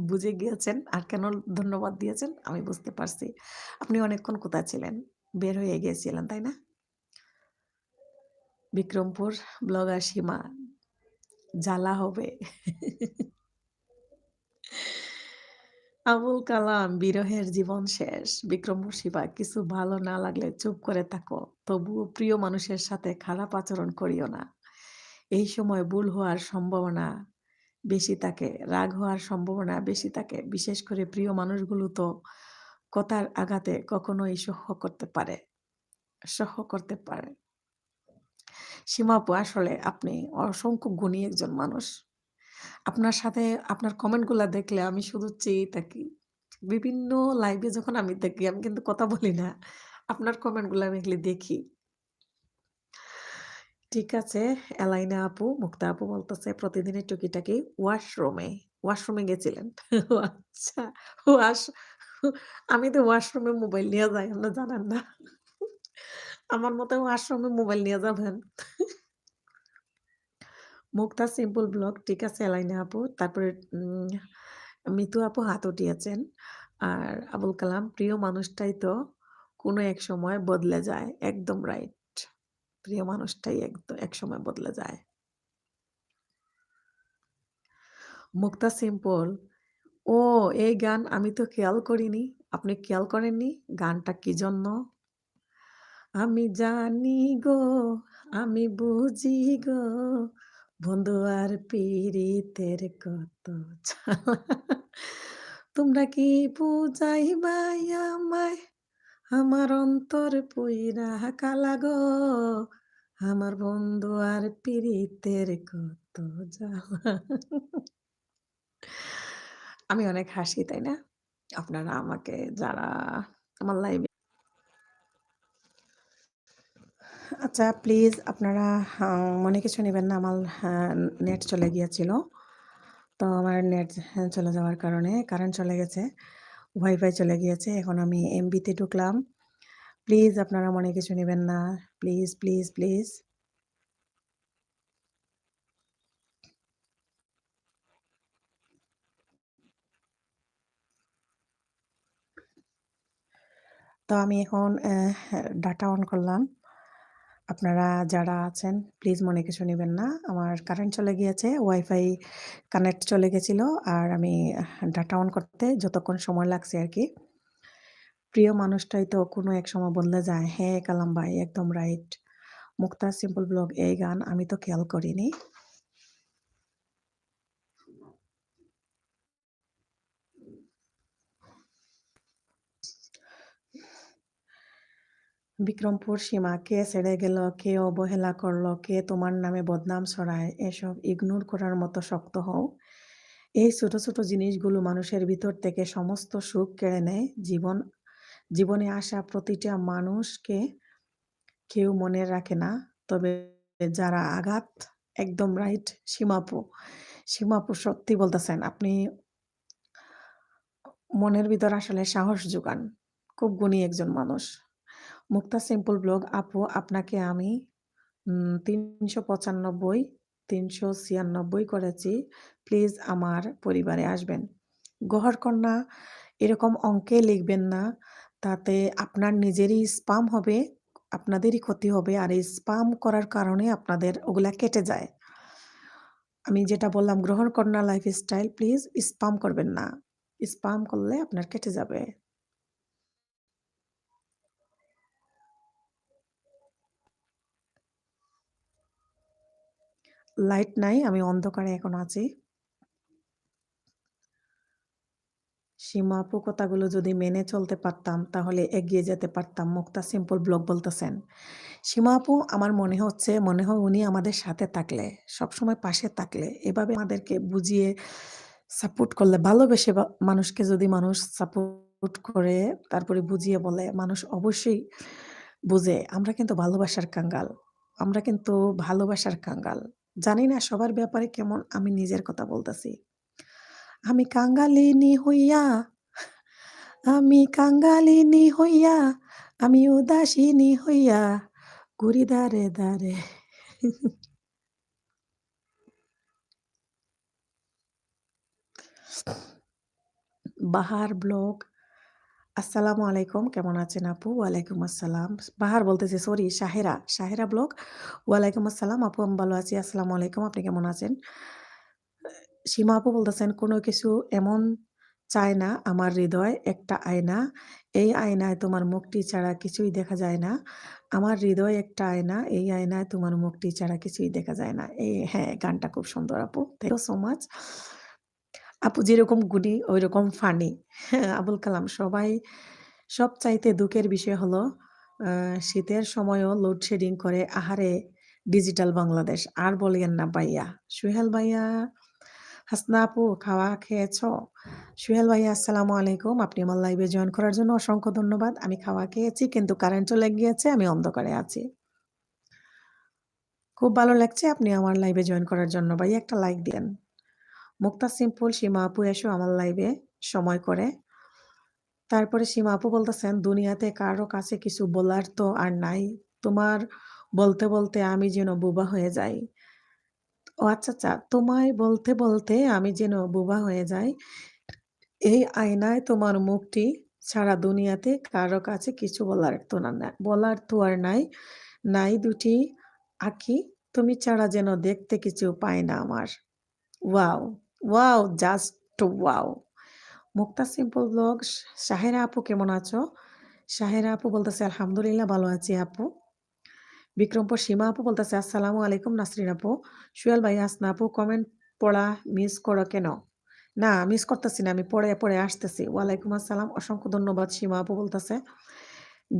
বুঝে গিয়েছেন আর কেন ধন্যবাদ দিয়েছেন আমি বুঝতে পারছি। আপনি অনেকক্ষণ কোথায় ছিলেন? বের হয়ে গিয়েছিলেন তাই না? বিক্রমপুর ব্লগার সীমা, জ্বালা হবে। আবুল কালাম, বিরহের জীবন শেষ। বিক্রমপুর শিবা, কিছু ভালো না লাগলে চুপ করে থাকো, তবুও প্রিয় মানুষের সাথে খারাপ আচরণ করিও না। এই সময় ভুল হওয়ার সম্ভাবনা বেশি থাকে, রাগ হওয়ার সম্ভাবনা বেশি থাকে। বিশেষ করে প্রিয় মানুষগুলো তো কথার আঘাতে কখনোই সহ্য করতে পারে। সীমা আপু, আসলে আপনি অসংখ্য গুণী একজন মানুষ। আপনার সাথে আপনার কমেন্টগুলা দেখলে আমি শুধু চেয়েই থাকি। বিভিন্ন লাইভে যখন আমি দেখি, আমি কিন্তু কথা বলি না। আপনার কমেন্টগুলা আমি খালি দেখি। ঠিক আছে, এলাইনা আপু, মুক্তা আপু বলতেছে প্রতিদিনের টুকিটাকি ওয়াশরুমে গেছিলেন। ও আচ্ছা, ওয়াশ আমি তো ওয়াশরুমে মোবাইল নিয়ে যাই, আপনি জানেন না। আমার মতো ওয়াশরুমে মোবাইল নিয়ে যাবেন। মুক্তা সিম্পল ব্লগ ঠিক আছে এলাইনা আপু। তারপরে মিতু আপু হাত উঠিয়েছেন। আর আবুল কালাম প্রিয় মানুষটাই তো কোনো এক সময় বদলে যায়। একদম রাইট। প্রিয় মানুষটাই একসময় বদলে যায়। মুক্তা সিম্পল। ও এই গান আমি তো খেয়াল করিনি। আপনি খেয়াল করেননি? গানটা কি জন্য? আমি জানি গো, আমি বুঝি গো, বন্ধু আর পীড়িতের কত জ্বালা। তোমরা কি বুঝাইবাই আমায়, আমার অন্তর পুইরা কালা গো, আমার বন্ধু আর পীড়িতের কত জ্বালা। আমি অনেক হাসি, তাই না? আপনারা আমাকে যারা আমার লাইভে আচ্ছা প্লিজ আপনারা মনে কিছু নিবেন না। আমার নেট চলে গিয়েছিল। তো আমার নেট চলে যাওয়ার কারণে কারেন্ট চলে গেছে। ওয়াইফাই চলে গিয়েছে। এখন আমি এমবিতে ঢুকলাম। প্লিজ আপনারা মনে কিছু নিবেন না। Please, please, please. তো আমি এখন ডাটা অন করলাম। আপনারা যারা আছেন প্লিজ মনে কিছু নিবেন না। আমার কারেন্ট চলে গিয়েছে। ওয়াইফাই কানেক্ট চলে গেছিল। আর আমি ডাটা অন করতে যতক্ষণ সময় লাগছে আরকি। প্রিয় মানুষটাই তো কোনো এক সময় বদলে যায়। হ্যাঁ, কালাম ভাই একদম রাইট। মুক্তার সিম্পল ব্লগ এই গান আমি তো খেয়াল করিনি। বিক্রমপুর সীমা, কে ছেড়ে গেল, কে অবহেলা করল, কে তোমার নামে বদনাম ছড়ায়, এসব ইগনোর করার মতো শক্ত হও। এই ছোট, ছোট জিনিসগুলো মানুষের ভিতর থেকে সমস্ত সুখ কেড়ে নেয়। জীবনে আসা প্রতিটা মানুষকে কেউ মনে রাখে না। তবে যারা আঘাত একদম রাইট সীমাপু। সীমাপু সত্যি বলতেছেন। আপনি মনের ভিতর আসলে সাহস যোগান। খুব গুণী একজন মানুষ। মুক্তা সিম্পল ব্লগ আপু আপনাকে আমি ৩৯৫, ৩৯৬ করেছি। প্লিজ আমার পরিবারে আসবেন। গহ্বরকন্যা এরকম অঙ্কে লিখবেন না। তাতে আপনার নিজেরই স্পাম হবে, আপনাদেরই ক্ষতি হবে। আর এই স্পাম করার কারণে আপনাদের ওগুলা কেটে যায়। আমি যেটা বললাম গ্রহণকন্যা লাইফস্টাইল প্লিজ স্পাম করবেন না। স্পাম করলে আপনার কেটে যাবে। লাইট নাই, আমি অন্ধকারে এখন আছি। সীমা আপু কথাগুলো যদি মেনে চলতে পারতাম তাহলে এগিয়ে যেতে পারতাম। মুক্তা সিম্পল ব্লগ বলতেছেন। সীমা আপু আমার মনে হয় উনি আমাদের সাথে থাকলে, সবসময় পাশে থাকলে, এভাবে আমাদেরকে বুঝিয়ে সাপোর্ট করলে, ভালোবেসে মানুষকে যদি মানুষ সাপোর্ট করে তারপরে বুঝিয়ে বলে, মানুষ অবশ্যই বুঝে। আমরা কিন্তু ভালোবাসার কাঙ্গাল। আমরা কিন্তু ভালোবাসার কাঙ্গাল। জানি না সবার ব্যাপারে কেমন, আমি নিজের কথা বলতেছি। আমি কাঙ্গালিনী হইয়া, আমি কাঙ্গালিনী হইয়া, আমি উদাসিনী হইয়া ঘুরি দ্বারে দ্বারে। বাহার ব্লগ, আসসালামু আলাইকুম। কেমন আছেন আপু? ওয়ালাইকুম আসসালাম। বাহার বলতেছি, সরি শাহেরা ব্লগ। ওয়ালাইকুম আসসালাম আপু, আমি ভালো আছি। আসসালামু আলাইকুম। আপনি কেমন আছেন? সীমা আপু বলতেছেন, কোনো কিছু এমন চায় না আমার হৃদয় একটা আয়না। এই আয়নায় তোমার মুখটি ছাড়া কিছুই দেখা যায় না। আমার হৃদয় একটা আয়না, এই আয়নায় তোমার মুখটি ছাড়া কিছুই দেখা যায় না। হ্যাঁ, গানটা খুব সুন্দর আপু। Thank you so much. আপু যেরকম গুণী ঐরকম ফানি। হ্যাঁ, আবুল কালাম সবচাইতে দুঃখের বিষয় হলো শীতের সময়ও লোডশেডিং করে। আহারে ডিজিটাল বাংলাদেশ। আর বলিয়েন না ভাইয়া। সোহেল ভাইয়া হাসনা আপু খাওয়া খেয়েছো? সুহেল ভাইয়া আসসালামু আলাইকুম। আপনি আমার লাইভে জয়েন করার জন্য অসংখ্য ধন্যবাদ। আমি খাওয়া খেয়েছি কিন্তু কারেন্ট চলে গিয়েছে। আমি অন্ধকারে আছি। খুব ভালো লাগছে আপনি আমার লাইভে জয়েন করার জন্য। ভাইয়া একটা লাইক দিয়েন। মুক্তা সিম্পল সীমা আপু এসো আমার লাইভে সময় করে। তারপরে সীমা আপু বলতেছেন দুনিয়াতে কারো কাছে কিছু বলার তো আর নাই। তোমার বলতে বলতে আমি যেন বোবা হয়ে যাই। ও আচ্ছা আচ্ছা, তোমায় বলতে বলতে আমি যেন বোবা হয়ে যাই। এই আয়নায় তোমার মুখটি সারা দুনিয়াতে কারো কাছে কিছু বলার তো আর নাই। নাই দুটি আঁখি, তুমি ছাড়া যেন দেখতে কিছু পাই না আমার। Wow! Wow! Just wow! Mukta simple blog Sahera আপু কেমন আছো? সাহেরা আপু বলতেছে আলহামদুলিল্লাহ ভালো আছি আপু। বিক্রমপুর সীমা আপু বলতেছে আসসালামু আলাইকুম নাসরিন আপু। সুয়েল ভাই হাসনা আপু কমেন্ট পড়া মিস করো কেন? না মিস করতেছি না, আমি পড়ে পড়ে আসতেছি। ওয়ালাইকুম আসসালাম, অসংখ্য ধন্যবাদ সীমা আপু বলতেছে।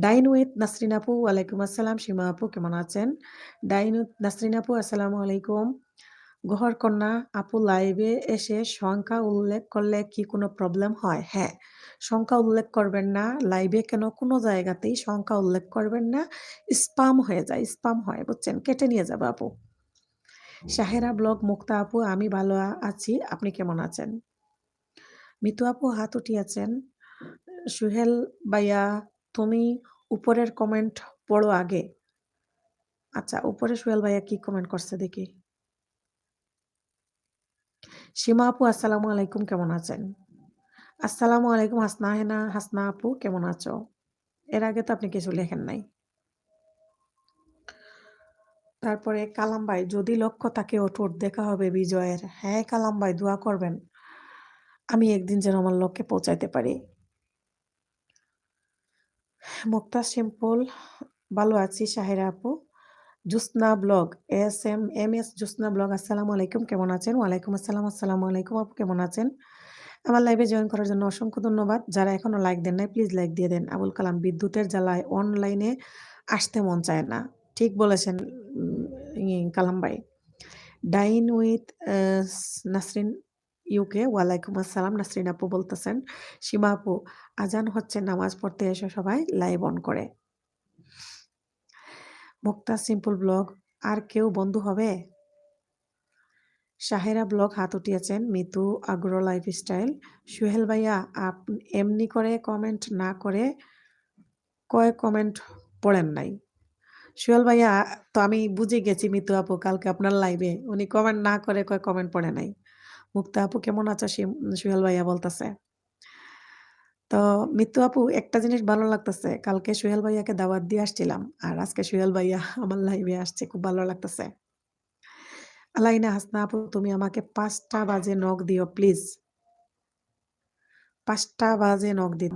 ডাইন উইথ নাসরিন আপু ওয়ালাইকুম আসসালাম। সীমা আপু কেমন আছেন? ডাইন উইথ নাসরিন আপু আসসালামু আলাইকুম। গহর কন্যা আপু লাইভে এসে সংখ্যা উল্লেখ করলে কি কোনো প্রবলেম হয়? হ্যাঁ, সংখ্যা উল্লেখ করবেন না লাইভে, কেন কোনো জায়গাতেই সংখ্যা উল্লেখ করবেন না। স্পাম হয়ে যায়, স্পাম হয় বুঝছেন, কেটে নিয়ে যাবে আপু। সাহেরা ব্লগ মুক্তা আপু আমি ভালো আছি, আপনি কেমন আছেন? মিতু আপু হাত উঠিয়েছেন। সুহেল ভাইয়া তুমি উপরের কমেন্ট পড়ো আগে। আচ্ছা, উপরে সুহেল ভাইয়া কি কমেন্ট করছে দেখি। সীমা আপু আসসালামু আলাইকুম, কেমন আছেন? আসসালামু আলাইকুম হাসনা হেনা হাসনা আপু কেমন আছো? এর আগে তো আপনি কিছু লেখেন নাই। তারপরে কালাম ভাই যদি লক্ষ্য থাকে অটুট দেখা হবে বিজয়ের। হ্যাঁ কালাম ভাই দোয়া করবেন আমি একদিন যেন আমার লক্ষ্যে পৌঁছাইতে পারি। মুক্তা সিম্পল ভালো আছি সাহেরা আপু। Jusna blog S Jusna blog আসসালামু আলাইকুম কেমন আছেন? ওয়ালাইকুম আসসালাম। আসসালামু আলাইকুম আপু কেমন আছেন? আমার লাইভে জয়েন করার জন্য অসংখ্য ধন্যবাদ। যারা এখনো লাইক দেন নাই প্লিজ লাইক দিয়ে দেন। আবুল কালাম বিদ্যুতের জ্বালায় অনলাইনে আসতে মন চায় না। ঠিক বলেছেন কালাম ভাই। ডাইন উইথ নাসরিন ইউকে ওয়ালাইকুম আসসালাম। নাসরিন আপু বলতেছেন সীমা আপু আজান হচ্ছে নামাজ পড়তে এসে সবাই লাইভ অন করে। মুক্তা সিম্পল ব্লগ আর কেউ বন্ধু হবে? সাহেরা ব্লগ হাত উঠিয়েছেন। মিতু আগ্রো লাইফস্টাইল সুহেল ভাইয়া এমনি করে কমেন্ট না করে কয় কমেন্ট পড়েন নাই। সুহেল ভাইয়া তো আমি বুঝে গেছি মিতু আপু কালকে আপনার লাইভে উনি কমেন্ট না করে কয় কমেন্ট পড়ে নাই। মুক্তা আপু কেমন আছো? সুহেল ভাইয়া বলতেছে। তো মিতু আপু একটা জিনিস ভালো লাগতেছে, কালকে সুহেল ভাইয়াকে দাওয়াত দিয়ে আসছিলাম আর আজকে সুহেল ভাইয়া আমার লাইভে আসছে, খুব ভালো লাগতেছে। আলাইনা হাসনা আপু তুমি আমাকে 5টা বাজে নক দিও প্লিজ। 5টা বাজে নক দিন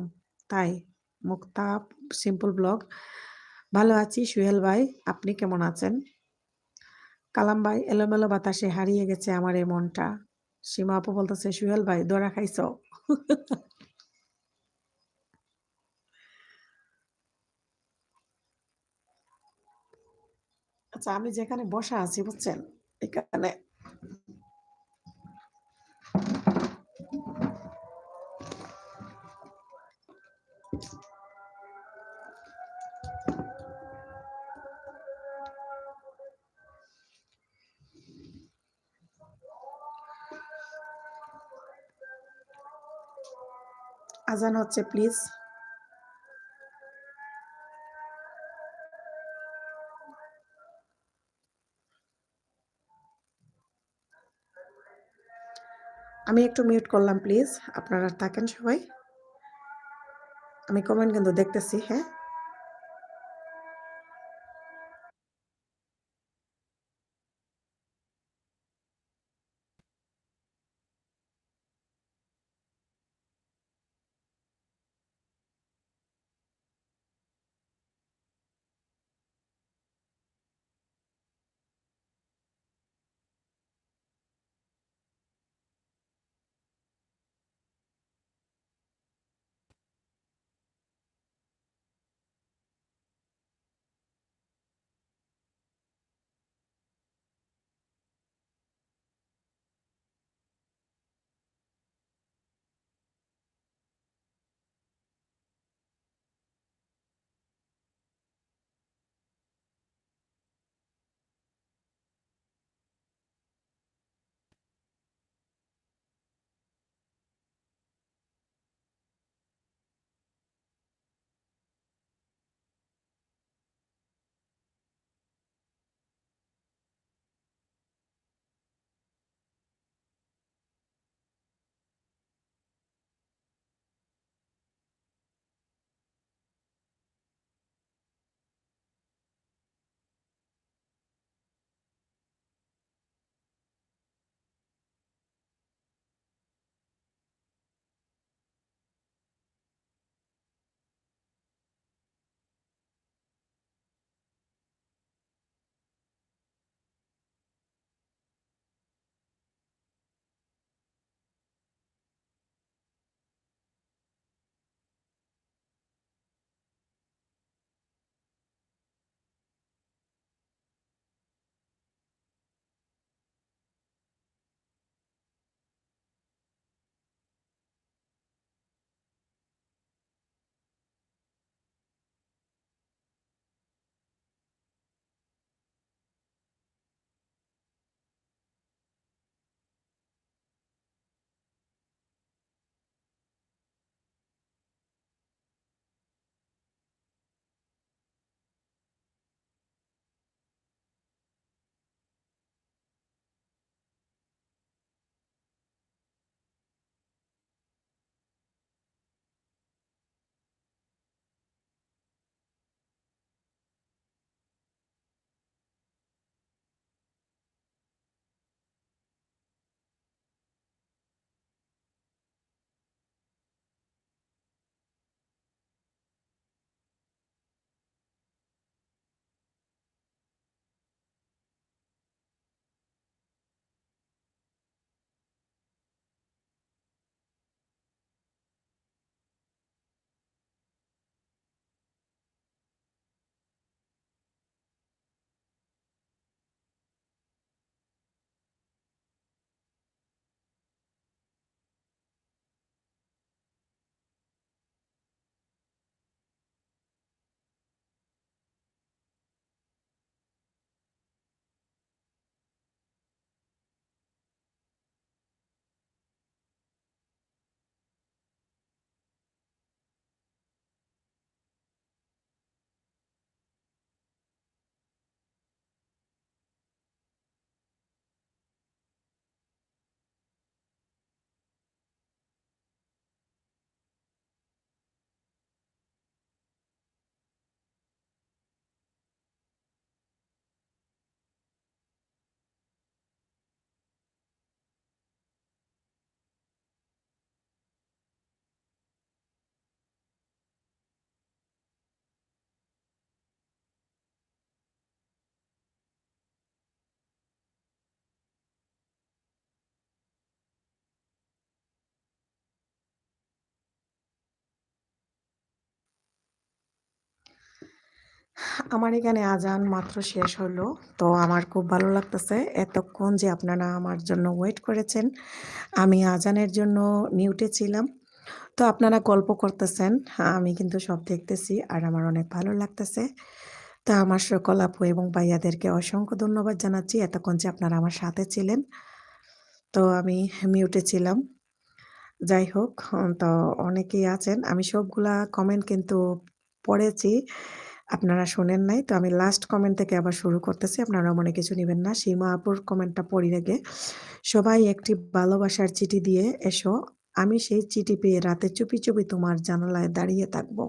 তাই। মুক্তা সিম্পল ব্লগ ভালো আছি সুহেল ভাই, আপনি কেমন আছেন? কালাম ভাই এলোমেলো বাতাসে হারিয়ে গেছে আমার এই মনটা। সীমা আপু বলতেছে সুহেল ভাই দৌড়া খাইছো? আচ্ছা আমি যেখানে বসা আছি বুঝছেন এখানে আজান হচ্ছে প্লিজ। আমি একটু মিউট করলাম প্লিজ, আপনারা থাকেন সবাই। আমি কমেন্ট কিন্তু দেখতেছি। হ্যাঁ আমার এখানে আজান মাত্র শেষ হলো। তো আমার খুব ভালো লাগতেছে। এতক্ষণ যে আপনারা আমার জন্য ওয়েট করেছেন। আমি আজানের জন্য মিউটে ছিলাম। তো আপনারা গল্প করতেছেন। আমি কিন্তু সব দেখতেছি আর আমার অনেক ভালো লাগতেছে। তা আমার সকল আপু এবং ভাইয়াদেরকে অসংখ্য ধন্যবাদ জানাচ্ছি এতক্ষণ যে আপনারা আমার সাথে ছিলেন। তো আমি মিউটে ছিলাম। যাই হোক, তো অনেকেই আছেন। আমি সবগুলা কমেন্ট কিন্তু পড়েছি। আপনারা শোনেন নাই। তো আমি লাস্ট কমেন্ট থেকে আবার শুরু করতেছি। আপনারা মনে কিছু নিবেন না। সীমা আপুর কমেন্টটা পড়ি আগে। সবাই একটি ভালোবাসার চিঠি দিয়ে এসো। আমি সেই চিঠি পেয়ে রাতে চুপি, চুপি তোমার জানালায় দাঁড়িয়ে থাকবো।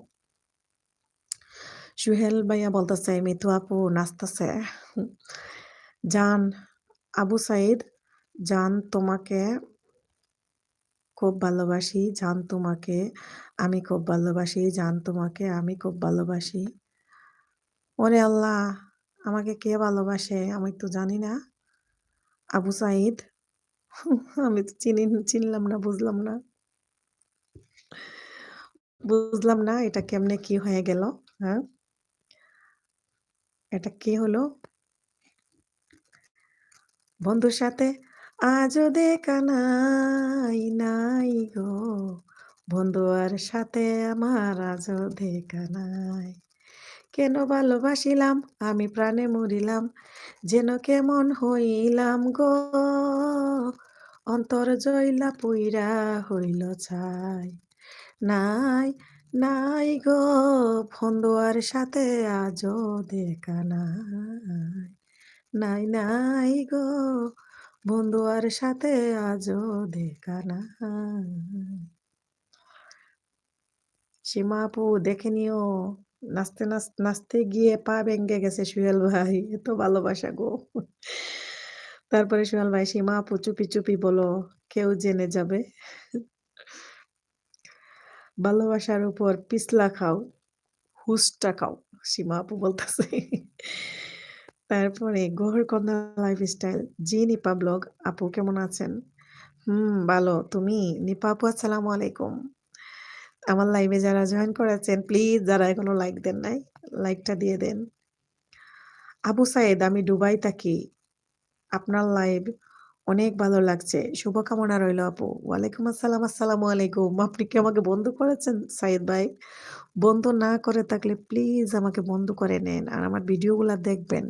সুহেল ভাইয়া বলতেছে, মিতু আপু নাচতেছে। জান, আবু সাইদ, জান তোমাকে খুব ভালোবাসি, জান তোমাকে আমি খুব ভালোবাসি, জান তোমাকে আমি খুব ভালোবাসি। ওরে আল্লাহ, আমাকে কে ভালোবাসে আমি তো জানি না। আবু সাইদ, আমি তো চিনলাম না, বুঝলাম না। বুঝলাম না এটা কেমনে কি হয়ে গেল। হ্যাঁ, এটা কি হলো? বন্ধুর সাথে আজও দেখা নাই নাই গো, বন্ধু আর সাথে আমার আজও দেখা নাই। কেন ভালোবাসিলাম আমি প্রাণে মরিলাম, যেন কেমন হইলাম গো, অন্তর জইলা পুইরা হইল ছাই। নাই নাই গো, বন্ধু আর সাথে আজও দেখা নাই। নাই নাই গো, বন্ধু আর সাথে আজও দেখা নাই। সীমা আপু দেখে নিও, নাচতে গিয়ে পা ভেঙে গেছে সুহেল ভাই, এত ভালোবাসা গো। তারপরে সুহেল ভাই, সীমা আপু চুপি চুপি বলো, কেউ জেনে যাবে। ভালোবাসার উপর পিছলা খাও, হুসটা খাও, সীমা আপু বলতেছে। তারপরে গহরকন্যা লাইফস্টাইল, জি নিপা ব্লগ, আপু কেমন আছেন? ভালো, তুমি? নিপা আপু আসসালামু আলাইকুম। আমার লাইভে যারা জয়েন করেছেন প্লিজ, যারা এখনো লাইক দেন নাই, লাইকটা দিয়ে দেন। আবু সাইদ, আমি দুবাই থাকি, আপনার লাইভ অনেক ভালো লাগছে, শুভকামনা রইল আপু। ওয়ালাইকুম আসসালাম, আসসালামু আলাইকুম। আপনি কি আমাকে বন্ধ করেছেন সাইদ ভাই? বন্ধ না করে থাকলে প্লিজ আমাকে বন্ধ করে নেন আর আমার ভিডিওগুলো দেখবেন।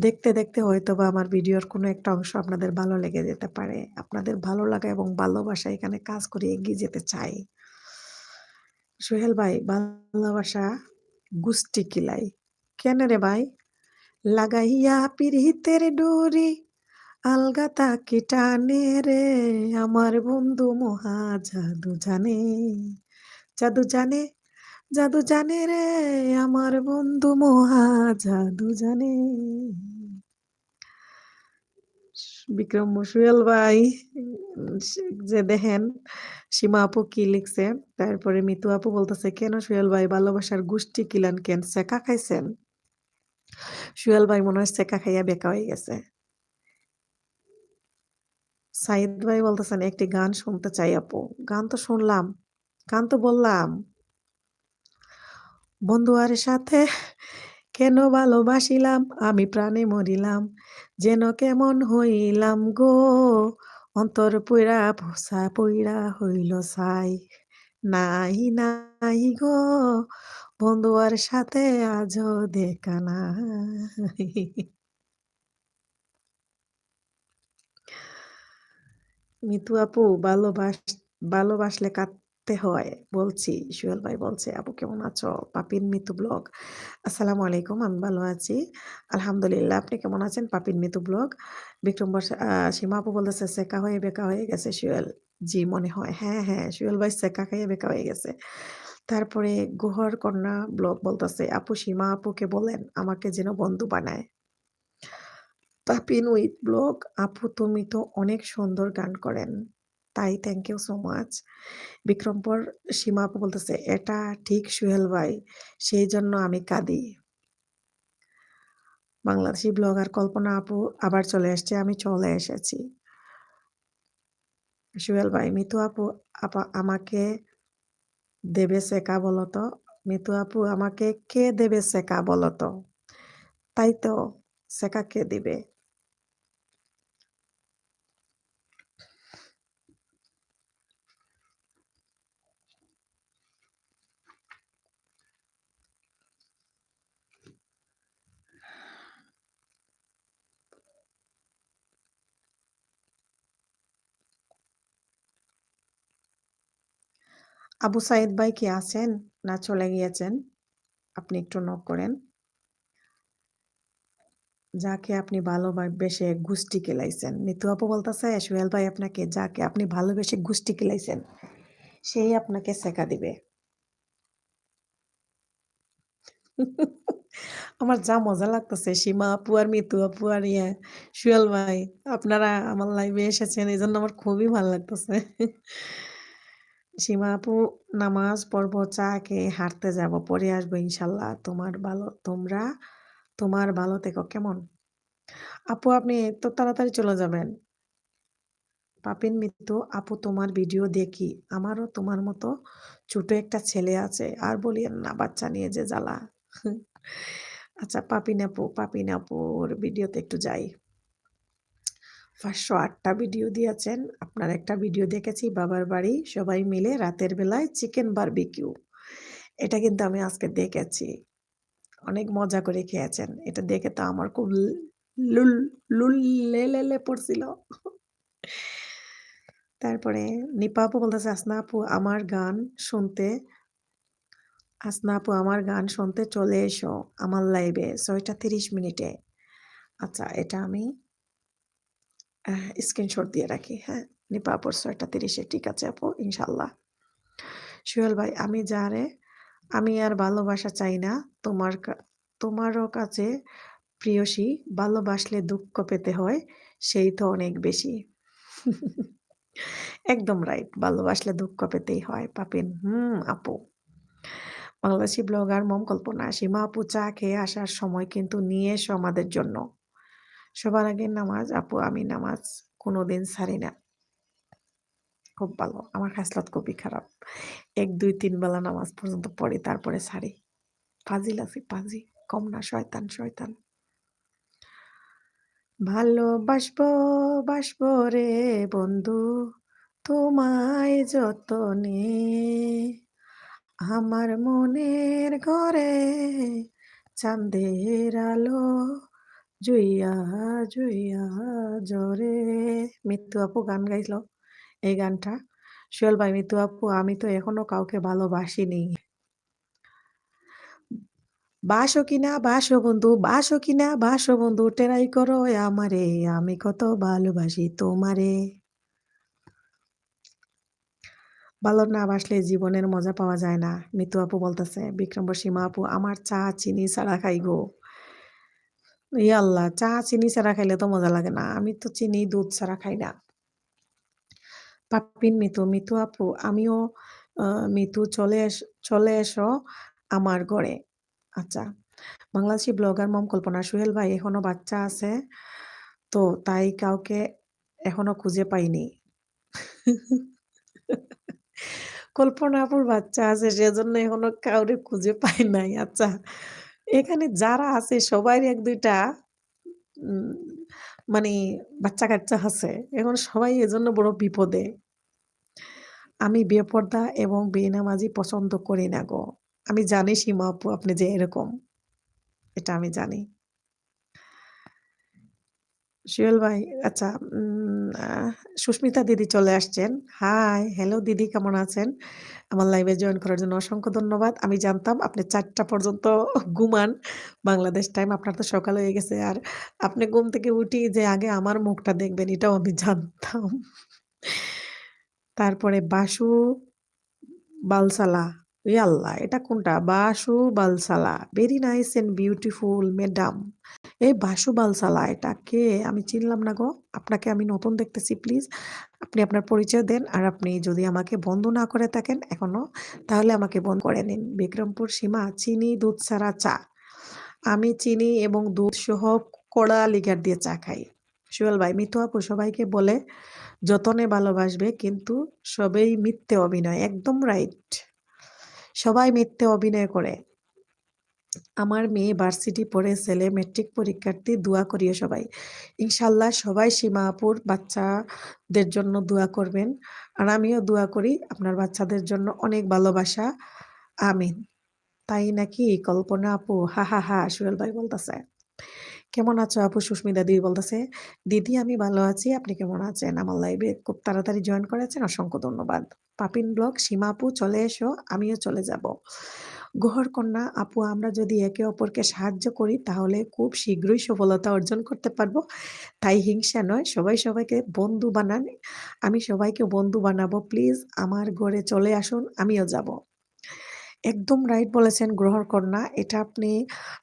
দেখতে দেখতে হয়তো বা আমার ভিডিওর কোনো একটা অংশ আপনাদের ভালো লেগে যেতে পারে। আপনাদের ভালো লাগা এবং ভালোবাসা এখানে কাজ করে এগিয়ে যেতে চাই। সোহেল ভাই, ভালোবাসা গুষ্টি কিলাই কেন রে ভাই? লাগাইয়া পিরিতের ডোরি আলগা তাকে টানে রে, আমার বন্ধু মহা জাদু জানে, জাদু জানে, জাদু জানে রে, আমার বন্ধু মহা জাদু জানে। বিক্রম সোহেল ভাই, যে দেখেন সীমা আপু কি লিখছে। তারপরে মিতু আপু বলতেছে, কেন সোহেল ভাই ভালোবাসার গুষ্টি কিলান কেন, সেকা খাইছেন? সোহেল ভাই মনে হয় সেকা খাইয়া বেকা হয়ে গেছে। সাইদ ভাই বলতেছেন, একটি গান শুনতে চাই আপু। গান তো শুনলাম, গান তো বললাম। বন্ধু আর সাথে কেন ভালোবাসিলাম আমি প্রাণে মরিলাম, যেন কেমন হইলাম গো, অন্তর পুইরা ভোসা পুইরা হইল ছাই। নাই নাই গো, বন্ধু আর সাথে আজও দেখা নাই। মিতু আপু, ভালোবাসলে কাঁদতে হয় বলছি, সুহেল ভাই বলছে। আপু কেমন আছো? পাপিন মিতু ব্লগ, আসসালামু আলাইকুম, আমি ভালো আছি আলহামদুলিল্লাহ। আপনি কেমন আছেন? পাপিন মিতু ব্লগ। বিক্রম বর্ষা, সীমা আপু বলতেছে, সেকা হয়ে বেকা হয়ে গেছে সুহেল। জি মনে হয়, হ্যাঁ হ্যাঁ, সুহেল ভাই সেকা খাইয়ে বেকা হয়ে গেছে। তারপরে গুহর কন্যা ব্লগ বলতেছে, আপু সীমা আপুকে বলেন আমাকে যেন বন্ধু বানায়। পাপিন উইথ ব্লগ, আপু তুমি তো অনেক সুন্দর গান করেন, তাই thank you so much. Bikrampur Sima আপু বলতেছে, এটা ঠিক সুহেল ভাই, সেই জন্য আমি কাঁদি। বাংলাদেশি ব্লগার কল্পনা আপু আবার চলে আসছে, আমি চলে এসেছি। সুহেল ভাই, মিতু আপু আমাকে দেবে সেকা বলো তো। মিতু আপু আমাকে কে দেবে সেকা বলো তো? তাই তো, সেকা কে দিবে? আবু সাইদ ভাই কি আছেন না চলে গিয়েছেন? আপনি একটু নক করেন। যাকে আপনি ভালোবেসে গুষ্টি কিলাইছেন, মিতু আপু বলতেছে সোহেল ভাই আপনাকে যাকে আপনি ভালোবেসে গুষ্টি কিলাইছেন সেই আপনাকে সেকা দিবে। আমার যা মজা লাগতেছে সীমা আপু আর মিতু আপু আর সোহেল ভাই, আপনারা আমার লাইভে এসেছেন এই জন্য আমার খুবই ভালো লাগতেছে। সীমা আপু নামাজ পড়বো, চা খেয়ে হাঁটতে যাব, পরে আসবো ইনশাল্লাহ। তোমার ভালো থেকো কেমন? আপু আপনি তো তাড়াতাড়ি চলে যাবেন। পাপিন মিত্র আপু তোমার ভিডিও দেখি, আমারও তোমার মতো ছোট একটা ছেলে আছে, আর বলিয়েন না বাচ্চা নিয়ে যে জ্বালা। আচ্ছা পাপিন আপুর ভিডিওতে একটু যাই। 508টা ভিডিও দিয়েছেন, আপনার একটা ভিডিও দেখেছি বাবার বাড়ি সবাই মিলে রাতের বেলায় চিকেন বারবিকিউ। এটা কিন্তু আমি আজকে দেখেছি, অনেক মজা করে খেয়েছেন। এটা দেখে তো আমার খুব লুল লুল লেলে পড়ছিল। তারপরে নিপা আপু বলতেছে হাসনা আপু আমার গান শুনতে চলে এসো আমার লাইভে 6টা 30 মিনিটে। আচ্ছা এটা আমি স্ক্রিনশট দিয়ে রাখি। হ্যাঁ, নিপা আপুর 6টা 30-এ, ঠিক আছে আপু ইনশাল্লাহ। সোহেল ভাই আমি আর ভালোবাসা চাই না, তোমারও কাছে প্রিয়সী, ভালোবাসলে দুঃখ পেতে হয়, সেই তো অনেক বেশি। একদম রাইট, ভালোবাসলে দুঃখ পেতেই হয় পাপিন। আপু বাংলাদেশি ব্লগার মম কল্পনা, সীমা আপু চা খেয়ে আসার সময় কিন্তু নিয়ে এসো আমাদের জন্য। সবার আগে নামাজ আপু, আমি নামাজ কোনোদিন ছাড়ি না। খুব ভালো, আমার খাসলত খুবই খারাপ, 1 2 3 বেলা নামাজ পর্যন্ত পড়ি তারপরে ছাড়ি। ফাজিল আছি পাজি, কম না, শয়তান শয়তান। ভালোবাসবো বাসবো রে বন্ধু, তোমায় যতনে, আমার মনের ঘরে চাঁদের আলো জুইয়া জুইয়া জরে। মৃত্যু আপু গান গাইছিল এই গানটা। সোহেল ভাই মৃত্যু আপু আমি তো এখনো কাউকে ভালোবাসিনি। বাসো বন্ধু টেরাই করো আমারে, আমি কত ভালোবাসি তোমারে। ভালো না বাসলে জীবনের মজা পাওয়া যায় না, মিতু আপু বলতেছে। বিক্রমপুর সীমা আপু আমার চা চিনি ছাড়া খাই গো। আল্লাহ, চা চিনি ছাড়া খাইলে তো মজা লাগে না, আমি তো চিনি দুধ ছাড়া খাই না। পাপিন মিতু আপু আমিও মিতু চলে এসো আমার ঘরে। আচ্ছা, বাংলাদেশি ব্লগার মম কল্পনা, সোহেল ভাই এখনো বাচ্চা আছে তো তাই কাউকে এখনো খুঁজে পাইনি। কল্পনা আপুর বাচ্চা আছে সেজন্য এখনো কাউরে খুঁজে পাই নাই। আচ্ছা, এখানে যারা আছে সবাই 1 2টা উম, মানে বাচ্চা কাচ্চা আছে, এখন সবাই এজন্য বড় বিপদে। আমি বেপরদা এবং বেনামাজি পছন্দ করি না গো। আমি জানি সীমা আপু আপনি যে এরকম, এটা আমি জানি। সোহেল ভাই আচ্ছা, সুস্মিতা দিদি চলে আসছেন। হাই হ্যালো দিদি, কেমন আছেন? আমার লাইভে জয়েন করার জন্য অসংখ্য ধন্যবাদ। আমি জানতাম আপনি 4টা পর্যন্ত ঘুমান বাংলাদেশ টাইম, আপনার তো সকাল হয়ে গেছে, আর আপনি ঘুম থেকে উঠি যে আগে আমার মুখটা দেখবেন এটাও আমি জানতাম। তারপরে বাসু বালসালা, আল্লাহ এটা কোনটা? Basu Balsala, very nice and beautiful madam. এই বাসু বালসালা এটা কে? আমি চিনলাম না গো, আপনাকে আমি নতুন দেখতেছি। প্লিজ আপনি আপনার পরিচয় দেন, আর আপনি যদি আমাকে বন্ধ না করে থাকেন এখনো তাহলে আমাকে বন্ধ করে নিন। বিক্রমপুর সীমা চিনি দুধ ছাড়া চা, আমি চিনি এবং দুধ সহ কড়া লিগার দিয়ে চা খাই। সোহেল ভাই মিতু আপু সবাইকে বলে যতনে ভালোবাসবে কিন্তু সবেই মিথ্যে অভিনয়, একদম রাইট। সবাই মিথ্যে অভিনয় করে। আমার মেয়ে ভার্সিটি পড়ে, ছেলে মেট্রিক পরীক্ষার্থী, দোয়া করিও সবাই। ইনশাল্লাহ সবাই সীমা আপুর বাচ্চাদের জন্য দোয়া করবেন। আর আমিও দোয়া করি আপনার বাচ্চাদের জন্য। অনেক ভালোবাসা। আমিন। তাই নাকি কল্পনা আপু? হা হা হা। সুহেল ভাই বলতেছে কেমন আছো আপু? সুস্মিতা দিদি বলতেছে দিদি আমি ভালো আছি, আপনি কেমন আছেন? আমার লাইভে খুব তাড়াতাড়ি জয়েন করেছেন, অসংখ্য ধন্যবাদ। পাপিন ব্লগ সীমা আপু চলে এসো, আমিও চলে যাব। গোহর কন্যা আপু, আমরা যদি একে অপরকে সাহায্য করি তাহলে খুব শীঘ্রই সফলতা অর্জন করতে পারবো। তাই হিংসা নয়, সবাই সবাইকে বন্ধু বানান। আমি সবাইকে বন্ধু বানাবো, প্লিজ আমার ঘরে চলে আসুন, আমিও যাব। একদম রাইট বলেছেন গ্রহণ কন্যা। এটা আপনি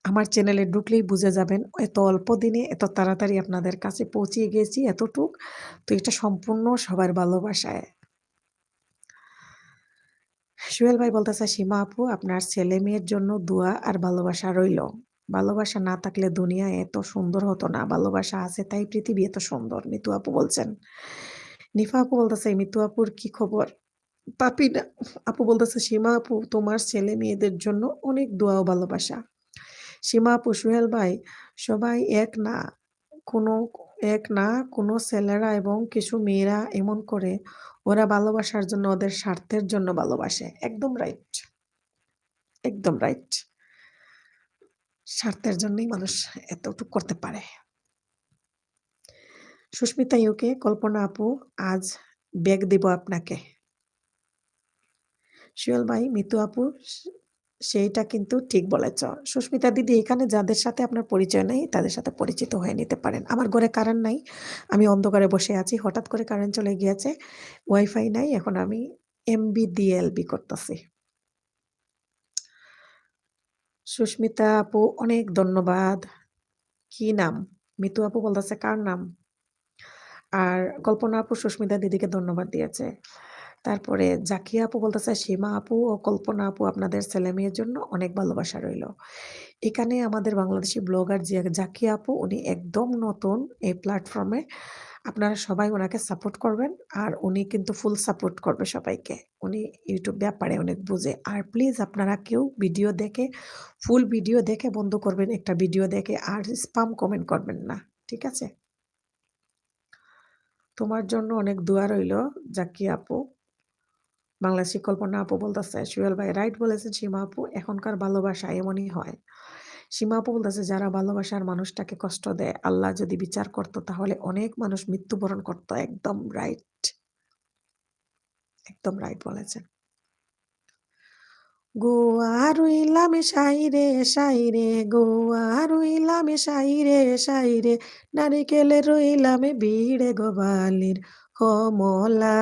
আমার চ্যানেলে ঢুকলেই বুঝে যাবেন। এত অল্প দিনে এত তাড়াতাড়ি আপনাদের কাছে পৌঁছে গেছি এতটুক। তো এটা সম্পূর্ণ সবার ভালোবাসায়। সোহেল ভাই বলতেছে সীমা আপু আপনার ছেলে মেয়ের জন্য দোয়া আর ভালোবাসা রইল। ভালোবাসা না থাকলে দুনিয়া এত সুন্দর হতো না, ভালোবাসা আছে তাই পৃথিবী এত সুন্দর। মিতু আপু বলছেন। নিফা আপু বলতেছে মিতু আপুর কি খবর? পাপিনা আপু বলতেছে সীমা আপু তোমার ছেলে মেয়েদের জন্য অনেক দোয়া ও ভালোবাসা। সীমা আপু সোহেল ভাই সবাই এক না, কোনো এক না, কোনো ছেলেরা এবং কিছু মেয়েরা এমন করে, ওরা ভালোবাসার জন্য ওদের স্বার্থের জন্য ভালোবাসে। একদম রাইট, একদম রাইট। স্বার্থের জন্যই মানুষ এতটুকু করতে পারে। সুস্মিতা ইউকে কল্পনা আপু আজ ব্যাগ দিব আপনাকে। সোহেল ভাই মিতু আপু সেইটা কিন্তু ঠিক বলেছ। সুস্মিতা দিদি এখানে যাদের সাথে আপনার পরিচয় নেই তাদের সাথে পরিচিত হয়ে নিতে পারেন। আমার ঘরে কারেন্ট নাই, আমি অন্ধকারে বসে আছি, হঠাৎ করে কারেন্ট চলে গিয়েছে, ওয়াইফাই নাই, এখন আমি এমবি দিয়ে এলবি করতেছি। সুস্মিতা আপু অনেক ধন্যবাদ। কি নাম? মিতু আপু বলতেছে কার নাম? আর কল্পনা আপু সুস্মিতা দিদিকে ধন্যবাদ দিয়েছে। তারপরে জাকিয়া আপু বলতেছে সীমা আপু ও কল্পনা আপু আপনাদের ছেলে মেয়ের জন্য অনেক ভালোবাসা রইল। এখানে আমাদের বাংলাদেশি ব্লগার যে জাকিয়া আপু, উনি একদম নতুন এই প্ল্যাটফর্মে। আপনারা সবাই ওনাকে সাপোর্ট করবেন। আর উনি কিন্তু ফুল সাপোর্ট করবে সবাইকে। উনি ইউটিউব ব্যাপারে অনেক বুঝে। আর প্লিজ আপনারা কেউ ভিডিও দেখে, ফুল ভিডিও দেখে বন্ধ করবেন, একটা ভিডিও দেখে। আর স্পাম কমেন্ট করবেন না, ঠিক আছে? তোমার জন্য অনেক দোয়া রইল জাকিয়া আপু। বাংলাদেশি কল্পনা আপু বলতেছে সোহেল ভাই রাইট বলেছেন সীমা আপু, এখনকার ভালোবাসা এমনই হয়। সীমা আপু বলতেছে যারা ভালোবাসার মানুষটাকে কষ্ট দেয়, আল্লাহ যদি বিচার করতো তাহলে অনেক মানুষ মৃত্যুবরণ করতো। একদম রাইট, একদম রাইট বলেছেন। গোয়া রুইলাম সাইরে সাইরে, গোয়া রুইলাম সাইরে সাইরে, নারিকেলে রুইলাম ভিড়ে গোবালির কমলা।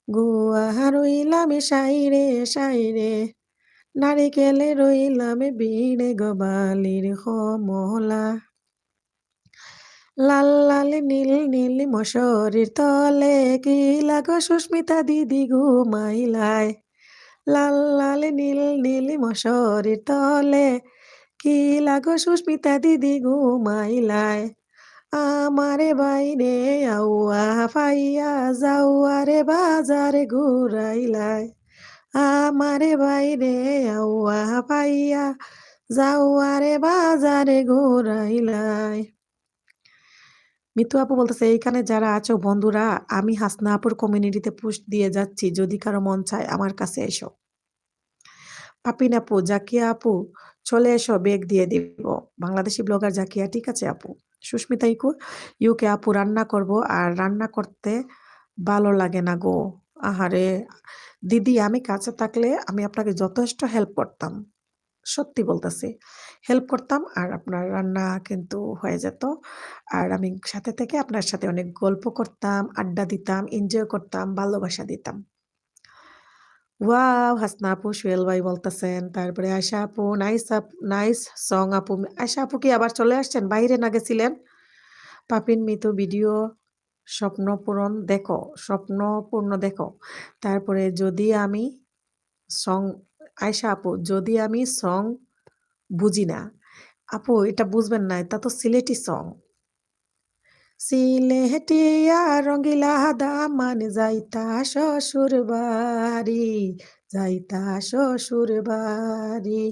গোয়া রইলাম সাইরে সাইরে, নারিকেলে রইলাম ভিড়ে গোবালির কমলা। লাল লাল নীল নীল মশারির তলে, কি লাগো সুস্মিতা দিদি ঘুমাইলায়। লাল লাল নীল নীল মশারির তলে, কি লাগো সুস্মিতা দিদি ঘুমাইলায়। আমারে বাইরে আউয়া পাইয়া যাওয়ারে বাজারে ঘুরাইলাই। আমারে বাইরে আউয়া পাইয়া যাওয়ারে বাজারে ঘুরাইলাই। মিতু আপু বলতেছে এইখানে যারা আছো বন্ধুরা, আমি হাসনা আপুর কমিউনিটিতে পোস্ট দিয়ে যাচ্ছি, যদি কারো মন চায় আমার কাছে এসো। পাপিন আপু জাকিয়া আপু চলে এসো, বেগ দিয়ে দিব। বাংলাদেশি ব্লগার জাকিয়া, ঠিক আছে আপু। সুস্মিতা ইউকে আপু রান্না করব, আর রান্না করতে ভালো লাগে না গো। আহারে দিদি, আমি কাছে থাকলে আমি আপনাকে যথেষ্ট হেল্প করতাম, সত্যি বলতেছি, হেল্প করতাম। আর আপনার রান্না কিন্তু হয়ে যেত। আর আমি সাথে থেকে আপনার সাথে অনেক গল্প করতাম, আড্ডা দিতাম, এনজয় করতাম, ভালোবাসা দিতাম। ওয়াও হাসনা আপু, সোহেল ভাই বলতেছেন। তারপরে আশা আপু নাইস সং আপু। আশা আপু কি আবার চলে আসছেন? বাইরে না গেছিলেন? পাপিন মিতু ভিডিও স্বপ্ন পূরণ দেখো, স্বপ্ন পূর্ণ দেখো। তারপরে যদি আমি সং, আয়শা আপু যদি আমি সং বুঝি না। আপু এটা বুঝবেন না, এটা তো সিলেটি সং। সিলেটিয়া রঙ্গিলা দামান যাইতা শ্বশুর বাড়ি, যাইতা শ্বশুর বাড়ি।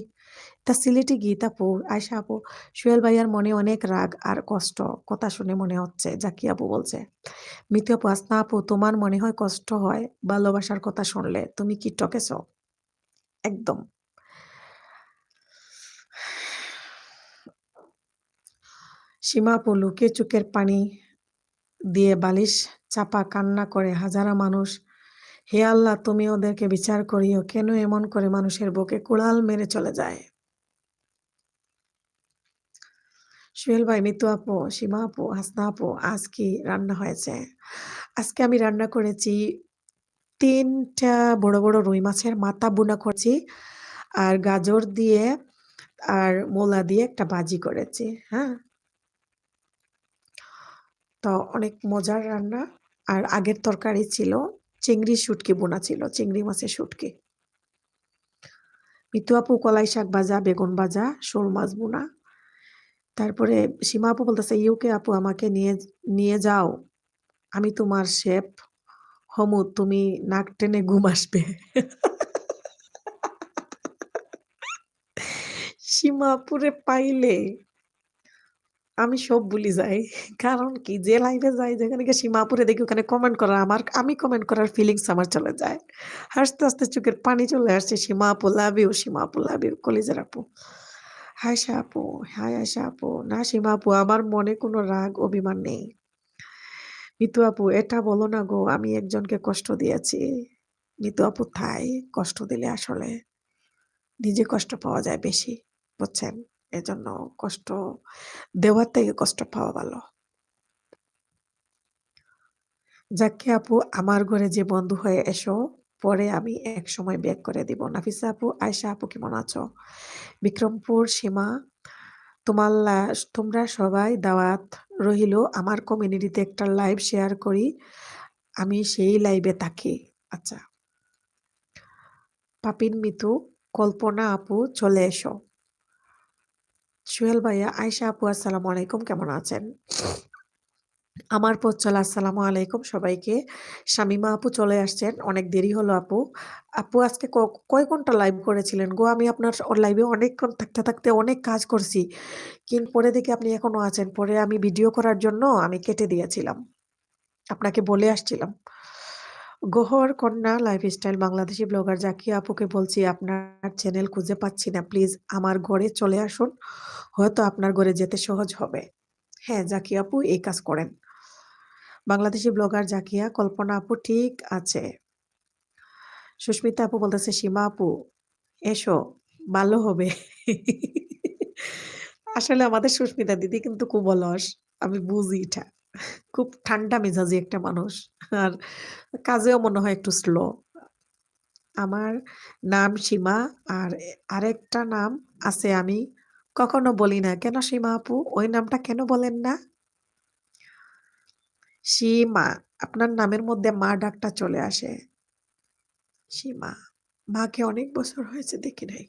তা সিলেটি গীত আপু, আয়শা আপু, সোহেল ভাইয়ার মনে অনেক রাগ আর কষ্ট। কথা শুনে মনে হচ্ছে, জাকি আপু বলছে। মিতু আপু, হাসনা আপু, তোমার মনে হয় কষ্ট হয় ভালোবাসার কথা শুনলে। তুমি কি টকেছ? একদম। সীমা আপু, লুকিয়ে চোখের পানি দিয়ে বালিশ চাপা কান্না করে হাজারা মানুষ। হে আল্লাহ, তুমি ওদেরকে বিচার করিও, কেন এমন করে মানুষের বুকে কুড়াল মেরে চলে যায়। সোহেল ভাই, মিতু আপু, সীমা আপু, হাসনা আপু, আজ কি রান্না হয়েছে? আজকে আমি রান্না করেছি ৩টা বড় বড় রুই মাছের মাথা ভুনা করছি, আর গাজর দিয়ে আর মূলা দিয়ে একটা ভাজি করেছি। হ্যাঁ, তো অনেক মজার রান্না। আর আগের তরকারি ছিল চিংড়ি শুটকি বোনা ছিল, চিংড়ি মাছের শুটকি। মিতু আপু, কলাই শাক ভাজা, বেগুন ভাজা, শোল মাছ বোনা। তারপরে সীমা আপু বলতেছে, ইউকে আপু, আমাকে নিয়ে নিয়ে যাও, আমি তোমার শেফ হমু, তুমি নাক টেনে ঘুম আসবে। সীমা আপুরে পাইলে আমি সব ভুলে যাই। কারণ কি, যে লাইভে যাই, যেখানে গিয়ে সীমা আপুরে দেখি ওখানে কমেন্ট করা, আমি কমেন্ট করার ফিলিংস আমার চলে যায়। হাসতে হাসতে চোখের পানি চলে আসছে। সীমা আপু লাভ ইউ, সীমা আপু লাভ ইউ, কলিজার আপু। হাই আশা আপু, হাই আশা আপু। না সীমা আপু, আমার মনে কোনো রাগ অভিমান নেই। মিতু আপু, এটা বলো না গো, আমি একজনকে কষ্ট দিয়েছি। মিতু আপু, তাই? কষ্ট দিলে আসলে নিজে কষ্ট পাওয়া যায় বেশি, বুঝছেন? এজন্য কষ্ট দেওয়ার থেকে কষ্ট পাওয়া ভালো। যাকে আপু, আমার ঘরে যে বন্ধু হয়ে এসো, পরে আমি এক সময় ব্যাক করে দিব। নাফিসা আপু, আয়শা আপু, কেমন আছো? বিক্রমপুর সীমা, তোমরা সবাই দাওয়াত রহিল, আমার কমিউনিটিতে একটা লাইভ শেয়ার করি, আমি সেই লাইভে থাকি। আচ্ছা। পাপিন মিতু, কল্পনা আপু, চলে এসো। সোহেল ভাইয়া, আয়শা আপু, আসসালামু আলাইকুম, কেমন আছেন? আমার পথ চলা, আসসালামু আলাইকুম সবাইকে। শামিমা আপু চলে আসছেন, অনেক দেরি হলো আপু। আপু আজকে কয় ঘন্টা লাইভ করেছিলেন গো? আমি আপনার লাইভে অনেকক্ষণ থাকতে থাকতে অনেক কাজ করছি, কিন্তু পরে দেখি আপনি এখনো আছেন। পরে আমি ভিডিও করার জন্য আমি কেটে দিয়েছিলাম, আপনাকে বলে আসছিলাম। গহর কন্যা লাইফস্টাইল বাংলাদেশি ব্লগার জাকিয়া আপুকে বলছি, আপনার চ্যানেল খুঁজে পাচ্ছি না, প্লিজ আমার ঘরে চলে আসুন, হয়তো আপনার ঘরে যেতে সহজ হবে। হ্যাঁ জাকিয়া আপু, এই কাজ করেন। বাংলাদেশি ব্লগার জাকিয়া, কল্পনা আপু ঠিক আছে। সুস্মিতা আপু বলতেছে, সীমা আপু এসো, ভালো হবে। আসলে আমাদের সুস্মিতা দিদি কিন্তু খুব অলস, আমি বুঝি এটা। খুব ঠান্ডা মেজাজি একটা মানুষ, আর কাজেও মনে হয় একটু স্লো। আমার নাম সীমা, আর আরেকটা নাম আছে আমি কখনো বলি না। কেন সীমা আপু, ওই নামটা কেন বলেন না? সীমা, আপনার নামের মধ্যে মা ডাকটা চলে আসে। সীমা, মাকে অনেক বছর হয়েছে দেখি নাই।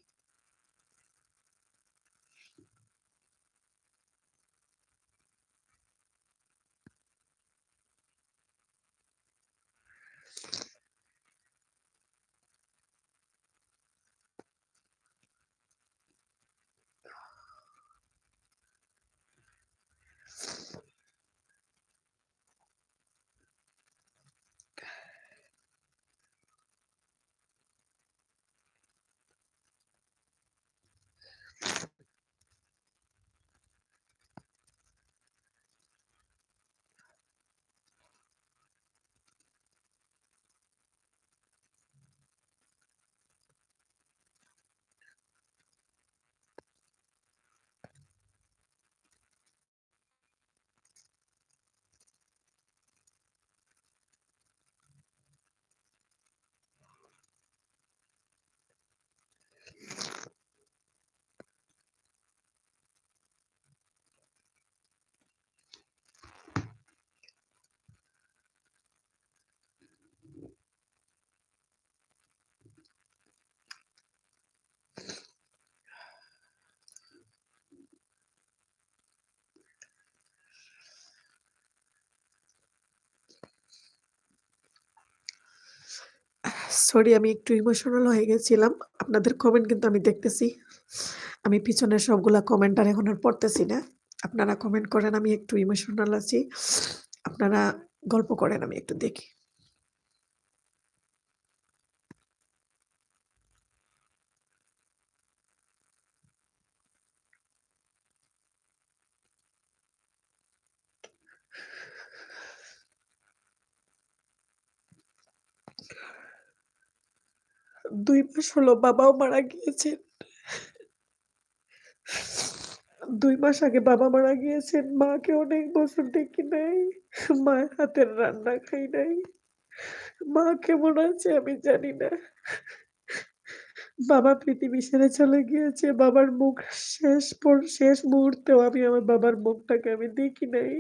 সরি আমি একটু ইমোশনাল হয়ে গেছিলাম। আপনাদের কমেন্ট কিন্তু আমি দেখতেছি। আমি পিছনের সবগুলা কমেন্ট আর এখন আর পড়তেছি না। আপনারা কমেন্ট করেন, আমি একটু ইমোশনাল আছি। আপনারা গল্প করেন, আমি একটু দেখি। ২ মাস হলো বাবাও মারা গিয়েছেন। ২ মাস আগে বাবা মারা গিয়েছেন। মাকে অনেক বছর দেখি নাই। মায়ের হাতের রান্না খাই নাই। মা কেমন আছে আমি জানি না। বাবা পৃথিবী ছেড়ে চলে গিয়েছে। বাবার মুখ শেষ মুহূর্তেও আমি আমার বাবার মুখটাকে আমি দেখি নাই।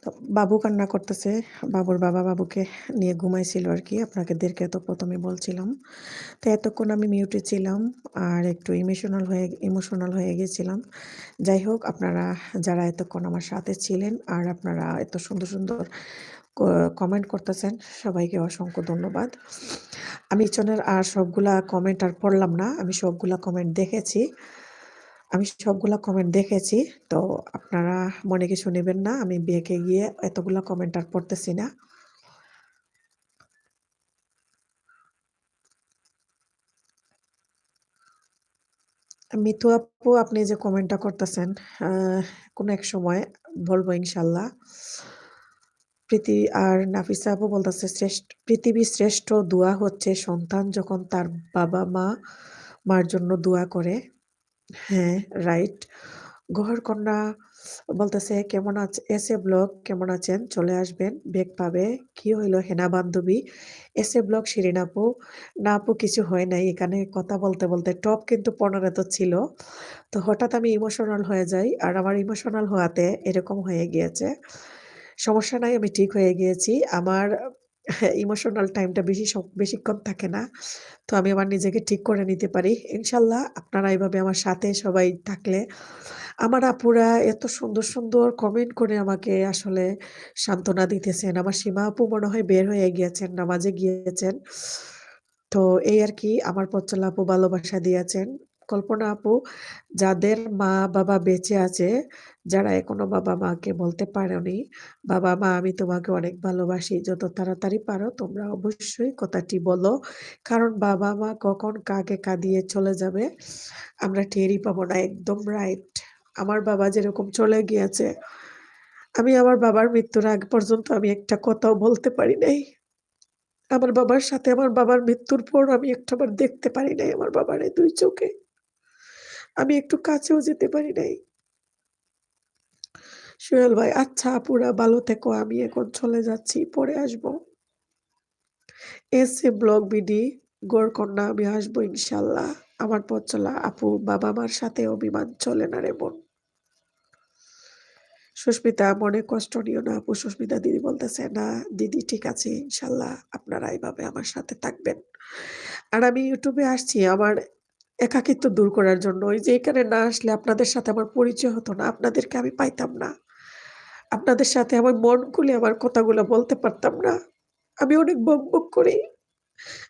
তো বাবু কান্না করতেছে। বাবুর বাবা বাবুকে নিয়ে ঘুমাইছিল আরকি। আপনাদেরকে তো ১ম এ বলছিলাম। তো এতক্ষণ আমি মিউটে ছিলাম আর একটু ইমোশনাল হয়ে গেছিলাম। যাই হোক, আপনারা যারা এতক্ষণ আমার সাথে ছিলেন আর আপনারা এত সুন্দর, সুন্দর ক কমেন্ট করতেছেন, সবাইকে অসংখ্য ধন্যবাদ। আমি ইচনের আর সবগুলা কমেন্ট আর পড়লাম না। আমি সবগুলা কমেন্ট দেখেছি। তো আপনারা মনে কিছু নেবেন না। আমি বেঁকে গিয়ে এতগুলা কমেন্ট আর পড়তেছি না। মিতু আপু, আপনি যে কমেন্টটা করতেছেন, আ কোনো এক সময় বলব ইনশাআল্লাহ। আর নাফিসা আপু বলতেছে, পৃথিবীর শ্রেষ্ঠ দোয়া হচ্ছে সন্তান যখন তার বাবা-মার জন্য দোয়া করে। হ্যাঁ, রাইট। গহরকন্যা বলতেছে, কেমন এসে ব্লগ কেমন আছেন? চলে আসবেন, বেগ পাবে। কি হইল হেনা বান্ধবী? এসে ব্লগ শিরিন আপু। না আপু, কিছু হয় নাই। এখানে কথা বলতে, বলতে টপ কিন্তু ১৫ তো ছিল। তো হঠাৎ আমি ইমোশনাল হয়ে যাই। আর আমার ইমোশনাল হওয়াতে এরকম হয়ে গিয়েছে। সমস্যা নাই, আমি ঠিক হয়ে গিয়েছি। আমার ইমোশনাল টাইমটা বেশিক্ষণ থাকে না। তো আমি আমার নিজেকে ঠিক করে নিতে পারি। ইনশাআল্লাহ আপনারা এভাবে আমার সাথে সবাই থাকলে, আমার আপুরা এত সুন্দর, সুন্দর কমেন্ট করে আমাকে আসলে সান্ত্বনা দিতেছেন। আমার সীমা আপু মনে হয় বের হয়ে গিয়েছেন, নামাজে গিয়েছেন। তো এই আরকি, আমার পথ চলা আপু ভালোবাসা দিয়েছেন। কল্পনা আপু, যাদের মা-বাবা বেঁচে আছে, যারা এখনো বাবা-মাকে বলতে পারেনি, "বাবা-মা, আমি তোমাকে অনেক ভালোবাসি। যত তাড়াতাড়ি পারো তোমরা অবশ্যই কথাটি বলো। কারণ বাবা-মা কখন কাকে কাঁদিয়ে চলে যাবে আমরা টেরই পাবো না।" একদম রাইট। আমার বাবা যেরকম চলে গিয়েছে, আমি আমার বাবার মৃত্যুর আগ পর্যন্ত আমি একটা কথাও বলতে পারি নাই। আমার বাবার সাথে আমার বাবার মৃত্যুর পর আমি একটাবার দেখতে পারি নাই আমার বাবারে ২ চোখে। আমি একটু কাছেও যেতে পারি নাই। সোহেল ভাই, আচ্ছা আপুরা ভালো থেকো। আমি এখন চলে যাচ্ছি। পরে আসবো। এসএ ব্লগ বিডি, গড়কন্যা, আমি আসবো ইনশাআল্লাহ। আমার পথ চলা আপু, বাবা-মার সাথে অভিমান চলে না রে বোন। সুস্মিতা, মনে কষ্ট নিও না আপু। সুস্মিতা দিদি বলতেছে, "না দিদি, ঠিক আছে, ইনশাআল্লাহ আপনারা এভাবে আমার সাথে থাকবেন।" আর আমি ইউটিউবে আসছি আমার একাকিত্ব দূর করার জন্য। ওই যে এখানে না আসলে আপনাদের সাথে আমার পরিচয় হতো না। আপনাদেরকে আমি পাইতাম না। আপনাদের সাথে আমার মন খুলে আমার কথাগুলো বলতে পারতাম না। আমি অনেক বকবক করি।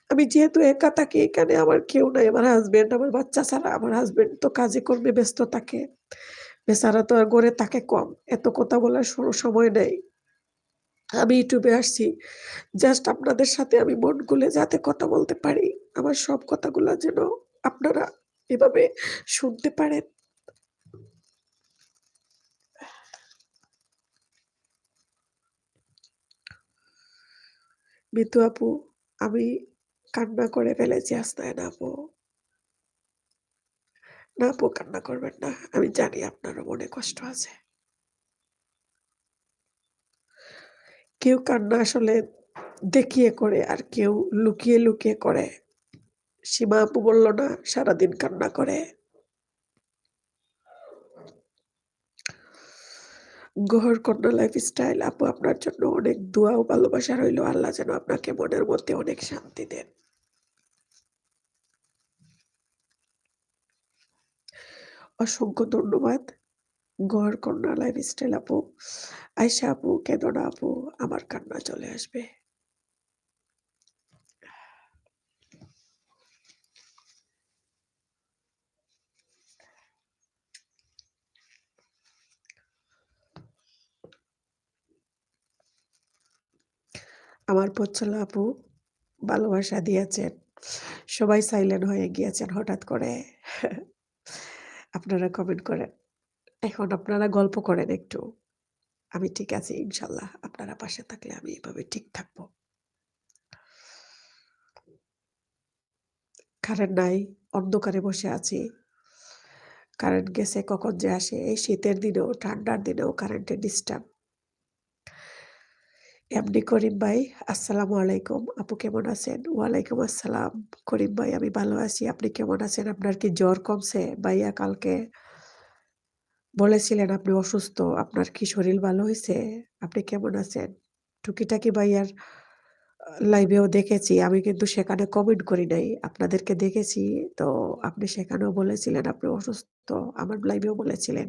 আমি যেহেতু একা থাকি, এখানে আমার কেউ নাই। আমার হাসব্যান্ড, আমার বাচ্চা ছাড়া। আমার হাসব্যান্ড তো কাজে কর্মে ব্যস্ত থাকে। বেচারা তো আর ঘরে থাকে কম। এত কথা বলার সময় নেই। আমি ইউটিউবে আসছি জাস্ট আপনাদের সাথে আমি মন খুলে যাতে কথা বলতে পারি। আমার সব কথাগুলা যেন আপনারা এভাবে শুনতে পারেন। মিতু আপু, আমি কান্না করে ফেলেছি। হাসনা, না আপু। না আপু, কান্না করবেন না। আমি জানি আপনারও মনে কষ্ট আছে। কেউ কান্না আসলে দেখিয়ে করে আর কেউ লুকিয়ে, লুকিয়ে করে। সীমা আপু বলল না সারাদিন কান্না করে। গহর কন্যা লাইফস্টাইল আপু, আপনার জন্য অনেক দোয়া ও ভালোবাসা রইলো। আল্লাহ যেন আপনাকে মনের মধ্যে অনেক শান্তি দেন। অসংখ্য ধন্যবাদ। গহর কন্যা লাইফস্টাইল আপু। আয়েশা আপু, কেঁদো না আপু, আমার কান্না চলে আসবে। আমার পথ চলা আপু ভালোবাসা দিয়েছেন। সবাই সাইলেন্ট হয়ে গিয়েছেন হঠাৎ করে। আপনারা কমেন্ট করেন। এখন আপনারা গল্প করেন একটু। আমি ঠিক আছি ইনশাআল্লাহ। আপনারা পাশে থাকলে আমি এভাবে ঠিক থাকবো। কারেন্ট নাই, অন্ধকারে বসে আছি। কারেন্ট গেছে, কখন যে আসে। এই শীতের দিনেও, ঠান্ডার দিনেও কারেন্টের ডিস্টার্ব। এমডি করিম ভাই, আসসালামু আলাইকুম। আপু কেমন আছেন? ওয়ালাইকুম আসসালাম। করিম ভাই, আমি ভালো আছি। আপনি কেমন আছেন? আপনার কি জ্বর কমছে? ভাইয়া কালকে বলেছিলেন আপনি অসুস্থ। আপনার কি শরীর ভালো হইছে? আপনি কেমন আছেন? টুকিটাকি ভাইয়ার লাইভেও দেখেছি। আমি কিন্তু সেখানে কমেন্ট করি নাই। আপনাদেরকে দেখেছি। তো আপনি সেখানেও বলেছিলেন আপনি অসুস্থ। আমার লাইভেও বলেছিলেন।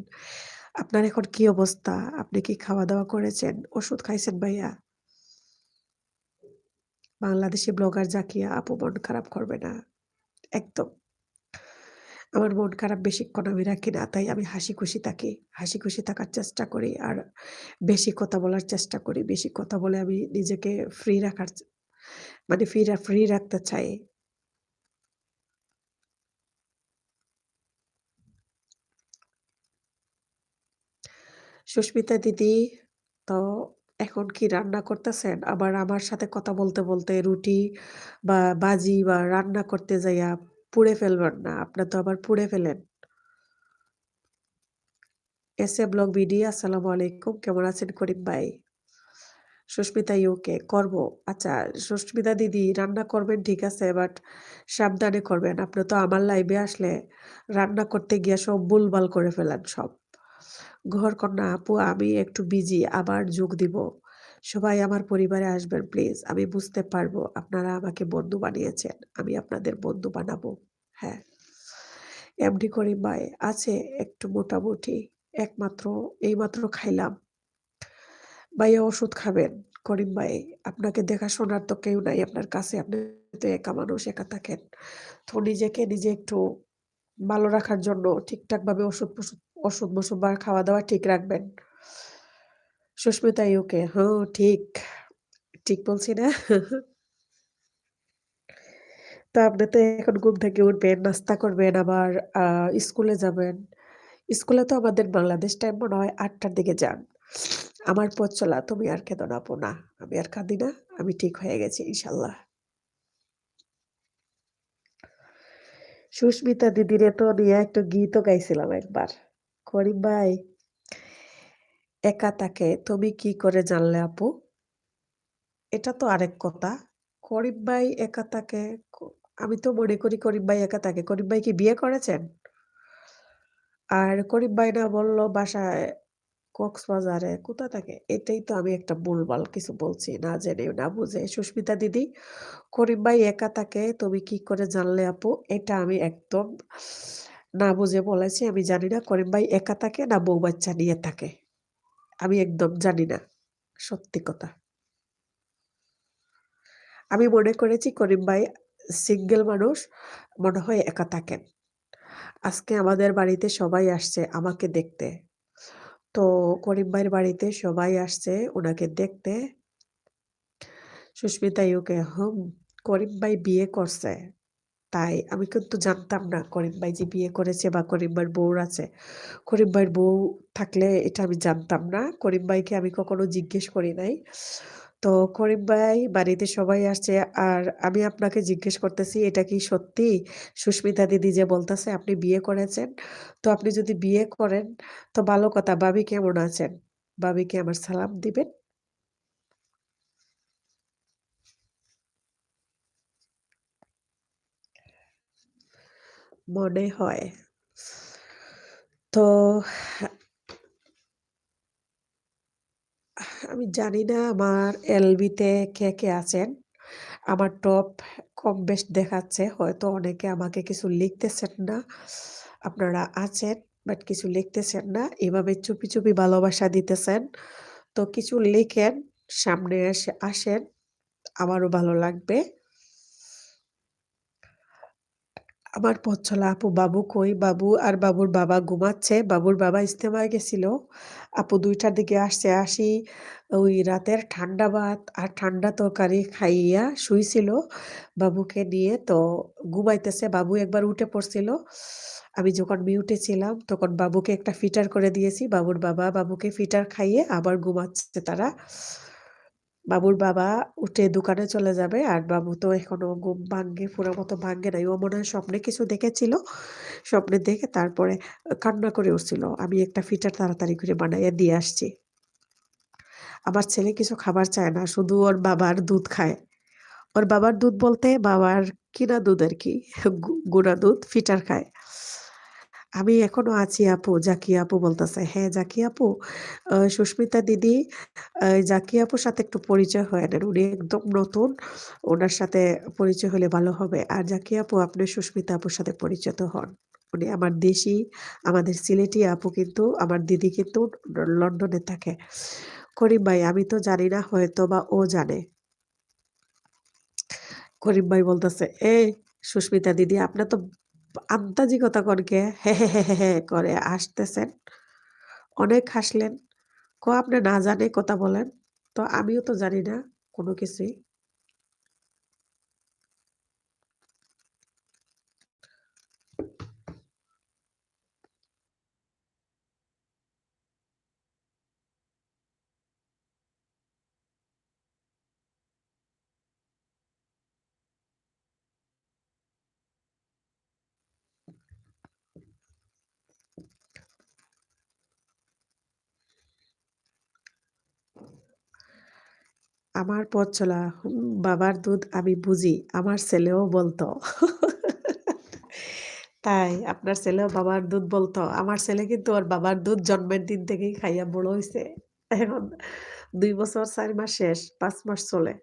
আপনার এখন কি অবস্থা? আপনি কি খাওয়া-দাওয়া করেছেন? ওষুধ খাইছেন ভাইয়া? বাংলাদেশি ব্লগার জাকিয়া আপু মন খারাপ করবে না। একদম। আমার মন খারাপ বেশিক্ষণ আমি রাখি না। তাই আমি হাসিখুশি থাকি। হাসিখুশি থাকার চেষ্টা করি। আর বেশি কথা বলার চেষ্টা করি। বেশি কথা বলে আমি নিজেকে ফ্রি রাখার মানে ফ্রি রাখতে চাই। সুস্মিতা দিদি তো এখন কি রান্না করতেছেন? আবার আমার সাথে কথা বলতে, বলতে রুটি বা বাজি বা রান্না করতে যাইয়া পুড়ে ফেলবেন না। আপনার তো আবার পুড়ে ফেলেন। এস এ ব্লগ বিডি আসসালামু আলাইকুম। কেমন আছেন করিম ভাই? সুস্মিতা ইউকে করব। আচ্ছা সুস্মিতা দিদি রান্না করবেন ঠিক আছে বাট সাবধানে করবেন। আপনি তো আমার লাইভে আসলে রান্না করতে গিয়ে সব ভুলভাল করে ফেলেন সব। ঘরকন্না আপু আমি একটু বিজি আবার যোগ দিব। সবাই আমার পরিবারে আসবেন প্লিজ। আমি বুঝতে পারবো আপনারা আমাকে বন্ধু বানিয়েছেন। আমি আপনাদের বন্ধু বানাবো। হ্যাঁ। এমডি করিম ভাই আছে একটু মোটামুটি। একমাত্র এইমাত্র খাইলাম। ভাইয়া ওষুধ খাবেন। করিম ভাই আপনাকে দেখাশোনার তো কেউ নাই আপনার কাছে। আপনি তো একা মানুষ, একা থাকেন। তো নিজেকে নিজে একটু ভালো রাখার জন্য ঠিকঠাকভাবে ওষুধ-মসুদ বা খাওয়া-দাওয়া ঠিক রাখবেন। সুস্মিতা ইউকে হ্যাঁ, ঠিক। ঠিক বলছি না? তো আপনি তো এখন ঘুম থেকে উঠবেন, নাস্তা করবেন, আবার আ স্কুলে যাবেন। স্কুলে তো আমাদের বাংলাদেশ টাইম মনে হয় ৮ টার দিকে যান। আমার পথ চলা তুমি আর কেঁদো না আপু না। আমি আর কাঁদি না। আমি ঠিক হয়ে গেছি ইনশাল্লাহ। সুস্মিতা দিদিরে তো নিয়ে একটা গীতও গাইছিলাম একবার। করিম ভাই, একা তাকে তুমি কি করে জানলে আপু? এটা তো আরেক কথা। করিম ভাই একা থাকে ক আমি তো মনে করি করিম ভাই একা থাকে। করিম ভাই কি বিয়ে করেছেন? আর করিম ভাই না বলল বাসায় কক্সবাজারে কোথা থাকে? এটাই তো আমি একটা ভুলভাল কিছু বলছি না জেনে না বুঝে। সুস্মিতা দিদি, করিম ভাই একা থাকে তুমি কি করে জানলে আপু? এটা আমি একদম না বুঝে বলেছি। আমি জানি না করিম ভাই একা থাকে না বউ-বাচ্চা নিয়ে থাকে। আমি একদম জানি না। সত্যি কথা। আমি মনে করেছি করিম ভাই সিঙ্গেল মানুষ, মনে হয় একা থাকেন। আজকে আমাদের বাড়িতে সবাই আসছে আমাকে দেখতে। তো করিম ভাইয়ের বাড়িতে সবাই আসছে উনাকে দেখতে। সুস্মিতা ইউকে করিম ভাই বিয়ে করছে। তাই আমি কিন্তু জানতাম না করিম ভাই যে বিয়ে করেছে বা করিম ভাইয়ের বউ আছে। করিম ভাইয়ের বউ থাকলে এটা আমি জানতাম না। করিম ভাইকে আমি কখনো জিজ্ঞেস করি নাই। তো করিম ভাই বাড়িতে সবাই আসছে আর আমি আপনাকে জিজ্ঞেস করতেছি এটা কি সত্যি? সুস্মিতা দিদি যে বলতেছে আপনি বিয়ে করেছেন। তো আপনি যদি বিয়ে করেন তো ভালো কথা। ভাবি কেমন আছেন? ভাবিকে আমার সালাম দিবেন। মনে হয়। তো আমি জানি না আমার এলবিতে কে আছেন। আমার টপ কম বেশ দেখাচ্ছে। হয়তো অনেকে আমাকে কিছু লিখতেছেন না। আপনারা আছেন বাট কিছু লিখতেছেন না। এভাবে চুপি, চুপি ভালোবাসা দিতেছেন। তো কিছু লিখেন, সামনে এসে আসেন। আমারও ভালো লাগবে। আমার পথ চলা আপু বাবু কই? বাবু আর বাবুর বাবা ঘুমাচ্ছে। বাবুর বাবা ইস্তেমায় গেছিল। আপু ২ টার দিকে আসছে। আসি ওই রাতের ঠান্ডা ভাত আর ঠান্ডা তরকারি খাইয়া শুইছিল বাবুকে নিয়ে। তো ঘুমাইতেছে। বাবু একবার উঠে পড়ছিল। আমি যখন মিউটে ছিলাম তখন বাবুকে একটা ফিটার করে দিয়েছি। বাবুর বাবা বাবুকে ফিটার খাইয়ে আবার ঘুমাচ্ছে তারা। বাবুর বাবা উঠে দোকানে চলে যাবে। আর বাবু তো এখনো ঘুম পুরো মতো ভাঙ্গে নাই। ও মনে হয় স্বপ্নে কিছু দেখেছিল। স্বপ্নে দেখে তারপরে কান্না করে উঠছিল। আমি একটা ফিটার তাড়াতাড়ি করে বানাইয়া দিয়ে আসছি। আমার ছেলে কিছু খাবার চায় না। শুধু ওর বাবার দুধ খায়। ওর বাবার দুধ বলতে বাবার কিনা দুধ আরকি। গুঁড়া দুধ ফিটার খায়। আমি এখনো আছি আপু। জাকিয়া আপু বলতেছে। হ্যাঁ, জাকিয়া আপু, সুস্মিতা দিদি, জাকিয়া আপুর সাথে একটু পরিচয় হয়ে নেন। উনি একদম নতুন। উনার সাথে পরিচয় হলে ভালো হবে। আর জাকিয়া আপু, আপনি সুস্মিতা আপুর সাথে পরিচিত হন। উনি আমার দেশি, আমাদের সিলেটি আপু, কিন্তু আমার দিদি কিন্তু লন্ডনে থাকে। করিম ভাই, আমি তো জানি না, হয়তোবা ও জানে। করিম ভাই বলতেছে, এই সুস্মিতা দিদি, আপনার তো আন্তাজি কথা কনকে হ্যাঁ হ্যাঁ হ্যাঁ হ্যাঁ করে আসতেছেন, অনেক হাসলেন। আপনি না জানে কথা বলেন। তো আমিও তো জানি না কোনো কিছুই। আমার পথ চলা, বাবার দুধ আমি বুঝি, আমার ছেলেও বলতো। তাই আপনার ছেলেও বাবার দুধ বলতো? আমার ছেলে কিন্তু ওর বাবার দুধ জন্মের দিন থেকেই খাইয়া বড় হইছে। এখন ২ বছর ৪ মাস শেষ, ৫ মাস চলে।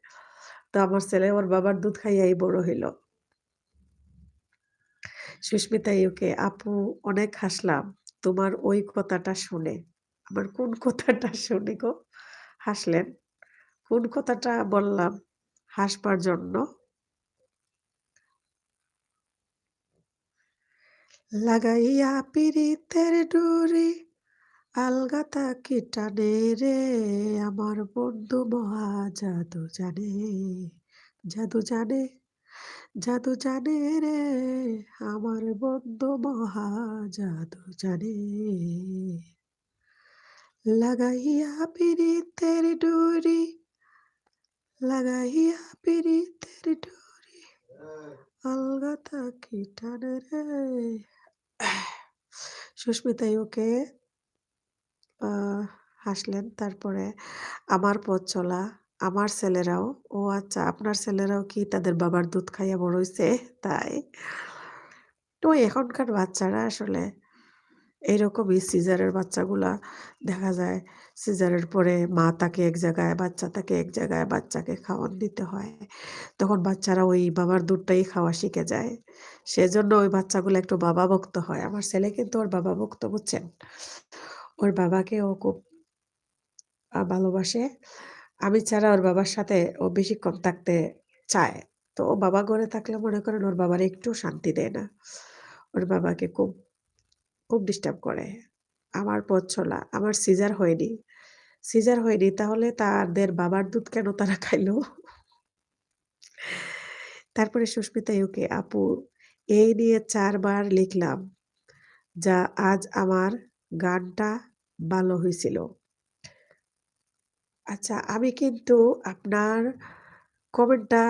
তো আমার ছেলে ওর বাবার দুধ খাইয়াই বড় হইল। সুস্মিতা ইউকে, আপু অনেক হাসলাম তোমার ওই কথাটা শুনে। আমার কোন কথাটা শুনে গো হাসলেন? কোন কথাটা বললাম হাসবার জন্য? লাগাইয়া পিরিতের ডুরি আলগা তাকি টানে রে, আমার বন্ধু মহা জাদু জানে, জাদু জানে, জাদু জানে রে, আমার বন্ধু মহা জাদু জানে। লাগাইয়া পিরিতের ডুরি, লাগাইয়া পিরিতের ডুরি আলগা তাকি টানে রে। সুস্মিতা ওকে হাসলেন। তারপরে আমার পথ চলা, আমার ছেলেরাও, ও আচ্ছা, আপনার ছেলেরাও কি তাদের বাবার দুধ খাইয়া বড় হইছে? তাই? তো এখনকার বাচ্চারা আসলে এইরকমই, সিজারের বাচ্চাগুলা দেখা যায় সিজারের পরে মা থাকে এক জায়গায়, বাচ্চা থাকে এক জায়গায়, বাচ্চাকে খাওয়ান দিতে হয়। তখন বাচ্চারা ওই বাবার দুধটাই খাওয়া শিখে যায়। সেজন্য ওই বাচ্চাগুলো একটু বাবা ভক্ত হয়। আমার ছেলে কিন্তু ওর বাবা ভক্ত, বুঝছেন? ওর বাবাকে ও খুব ভালোবাসে। আমি ছাড়া ওর বাবার সাথে ও বেশিক্ষণ থাকতে চায়। তো ও বাবা ঘরে থাকলে মনে করেন ওর বাবারে একটু শান্তি দেয় না। ওর বাবাকে খুব, খুব ডিস্টার্ব করে। আমার পথ চলা, আমার সিজার হয়নি। সিজার হয়নি, তাহলে তাদের বাবার দুধ কেন তারা খাইলো? তারপরে সুস্মিতা ইউকে, আপু এই নিয়ে ৪ বার লিখলাম, যা আজ আমার গানটা ভালো হইছিল। আচ্ছা, আমি কিন্তু আপনার কমেন্টটা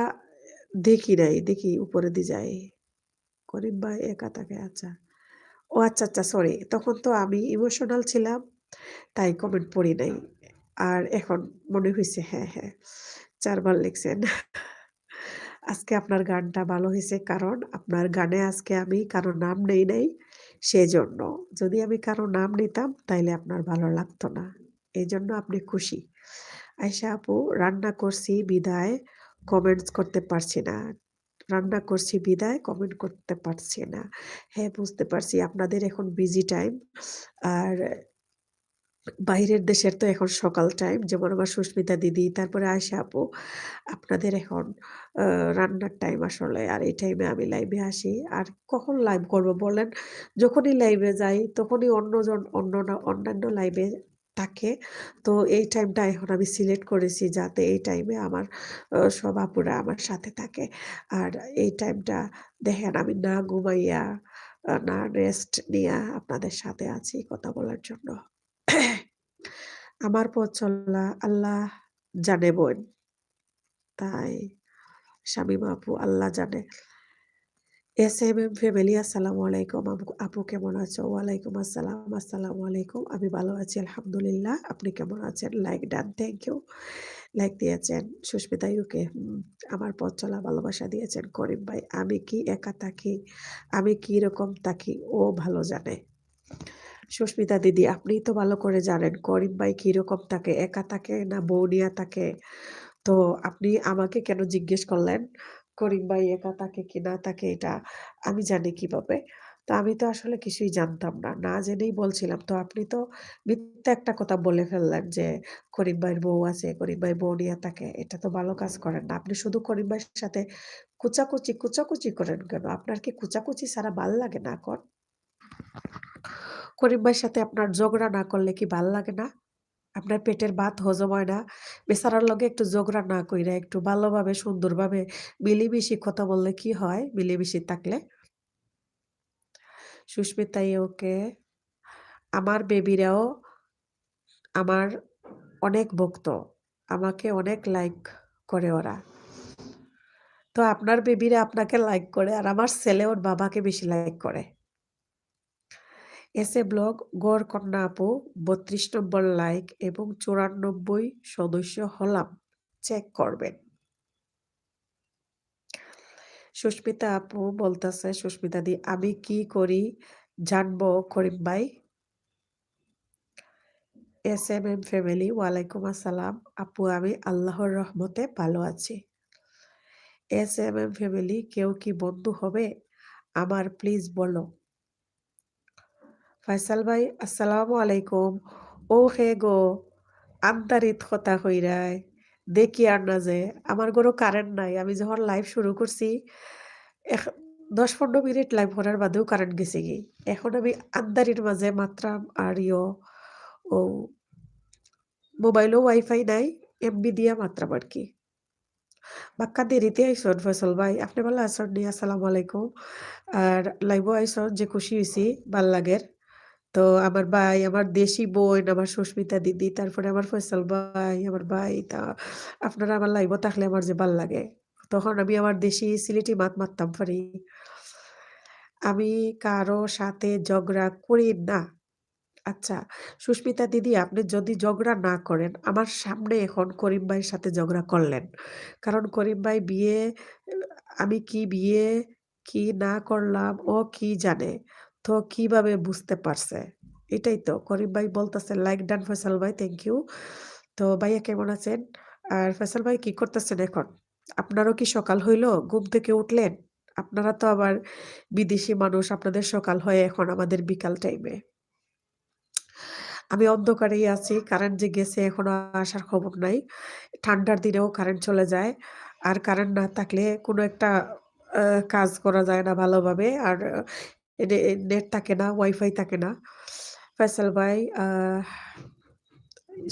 দেখি নাই। দেখি উপরে দিয়ে যাই। করিম ভাই একা থাকে, আচ্ছা। ও আচ্ছা, আচ্ছা, সরি। তখন তো আমি ইমোশনাল ছিলাম। তাই কমেন্ট পড়ি নাই। আর এখন মনে হইছে, হ্যাঁ, হ্যাঁ, ৪ বার লিখছেন। আজকে আপনার গানটা ভালো হইছে, কারণ আপনার গানে আজকে আমি কারো নাম নেই নাই, সেজন্য। যদি আমি কারো নাম নিতাম তাইলে আপনার ভালো লাগতো না। এজন্য আপনি খুশি। আয়েশা আপু, রান্না করছি বিধায় কমেন্টস করতে পারছি না। রান্না করছি বিধায় কমেন্ট করতে পারছি না। হ্যাঁ, বুঝতে পারছি আপনাদের এখন বিজি টাইম। আর বাইরের দেশের তো এখন সকাল টাইম। যেমন আমার সুস্মিতা দিদি, তারপরে আয়েশা আপু, আপনাদের এখন আ রান্নার টাইম আসলে। আর এই টাইমে আমি লাইভে আসি। আর কখন লাইভ করব বলেন? যখনই লাইভে যাই তখনই অন্যান্য লাইভে থাকে। তো এই টাইমটা এখন আমি সিলেক্ট করেছি যাতে এই টাইমে আমার সব আপুরা আমার সাথে থাকে। আর এই টাইমটা দেখেন আমি না ঘুমাইয়া, না রেস্ট নিয়া আপনাদের সাথে আছি কথা বলার জন্য। আমার পথ চলা আল্লাহ জানে বোন। তাই শামীমা আপু, আল্লাহ জানে। এসএমএম ফ্যামিলি আসসালামু আলাইকুম আপু কেমন আছো? ওয়ালাইকুম আসসালাম। আসসালামু আলাইকুম। আমি ভালো আছি আলহামদুলিল্লাহ। আপনি কেমন আছেন? Like done, thank you. Like দিয়েছেন সুস্মিতা ইউকে। আমার পথ চলা ভালোবাসা দিয়েছেন করিম ভাই। আমি কি একা থাকি? আমি কি রকম থাকি ও ভালো জানে। সুস্মিতা দিদি আপনিই তো ভালো করে জানেন করিম ভাই কিরকম থাকে, একা থাকে না বউ নিয়া থাকে। তো আপনি আমাকে কেন জিজ্ঞেস করলেন? করিম ভাই একা থাকে কি না থাকে এটা আমি জানি কিভাবে? তো আমি তো আসলে কিছুই জানতাম না। না জেনেই বলছিলাম। তো আপনি তো মিথ্যা একটা কথা বলে ফেললেন যে করিম ভাইয়ের বউ আছে, করিম ভাই বউ নিয়ে থাকে। এটা তো ভালো কাজ করেন না। আপনি শুধু করিম ভাইয়ের সাথে কুচাকুচি করেন কেন? আপনার কি কুচাকুচি ছাড়া ভাল লাগে না এখন? করিম ভাইয়ের সাথে আপনার ঝগড়া না করলে কি ভাল লাগে না? আপনার পেটের ভাত হজম হয় না? বেচারার লগে একটু ঝগড়া না কইরা একটু ভালোভাবে সুন্দরভাবে মিলিমিশি কথা বললে কি হয় মিলিমিশি থাকলে? সুস্মিতা ওকে আমার বেবিরাও আমার অনেক ভক্ত। আমাকে অনেক লাইক করে ওরা। তো আপনার বেবিরা আপনাকে লাইক করে আর আমার ছেলে ওর বাবাকে বেশি লাইক করে। এসএ ব্লগ গড় কন্যা আপু ৩২ নম্বর লাইক এবং ৯৪ সদস্য হলাম। চেক করবেন। সুস্মিতা আপু বলতেছে সুস্মিতা দি আমি কি করি জানবো করিম ভাই? এসএমএম ফ্যামিলি ওয়ালাইকুম আসসালাম আপু আমি আল্লাহর রহমতে ভালো আছি। এসএমএম ফ্যামিলি কেউ কি বন্ধু হবে আমার প্লিজ বলো। ফয়সাল ভাই আসসালামু আলাইকুম। ও হে গো আন্তারিত কথা কইরায় দেখি আর না যে আমার কোনো কারেন্ট নাই। আমি যখন লাইভ শুরু করছি ১০-১৫ মিনিট লাইভ করার বাদেও কারেন্ট গেছে কি। এখন আমি আন্ধারির মাঝে মাত্রা আর ও মোবাইলও ওয়াইফাই নাই। এমবি দিয়া মাত্রাম আরকি। বাক্কা দেরিতে আইসন ফয়সাল ভাই। আপনি ভালো আছেন নি? আসসালামু আলাইকুম। আর লাইভও আইসন যে খুশি হইছি ভাল লাগের। তো আমার ভাই, আমার দেশি বোন, আমার সুস্মিতা দিদি, তারপরে আমার ফয়সাল ভাই, আমার ভাই আপনারা আমার লাইভও থাকলে আমার যে ভাল লাগে। তখন আমি আমার দেশি সিলেটি মাত মারতাম পারি। আমি কারো সাথে ঝগড়া করি না। আচ্ছা, সুস্মিতা দিদি আপনি যদি ঝগড়া না করেন, আমার সামনে এখন করিম ভাইয়ের সাথে ঝগড়া করলেন। কারণ করিম ভাই বিয়ে আ আমি কি বিয়ে কি না করলাম ও কি জানে? তো কিভাবে বুঝতে পারছে? এটাই তো করিম ভাই বলতেছে লাইক ডান ফয়সাল ভাই থ্যাংক ইউ। তো ভাইয়া কেমন আছেন? আর ফয়সাল ভাই কি করতেছেন এখন? আপনারও কি সকাল হইল? ঘুম থেকে উঠলেন? আপনারা তো আবার বিদেশি মানুষ আপনাদের সকাল হয় এখন আমাদের বিকাল টাইমে। আমি অন্ধকারেই আছি। কারেন্ট যে গেছে এখনো আসার খবর নাই। ঠান্ডার দিনেও কারেন্ট চলে যায়। আর কারেন্ট না থাকলে কোনো একটা আ কাজ করা যায় না ভালোভাবে। আর নেট থাকে না, ওয়াইফাই থাকে না। ফয়সাল ভাই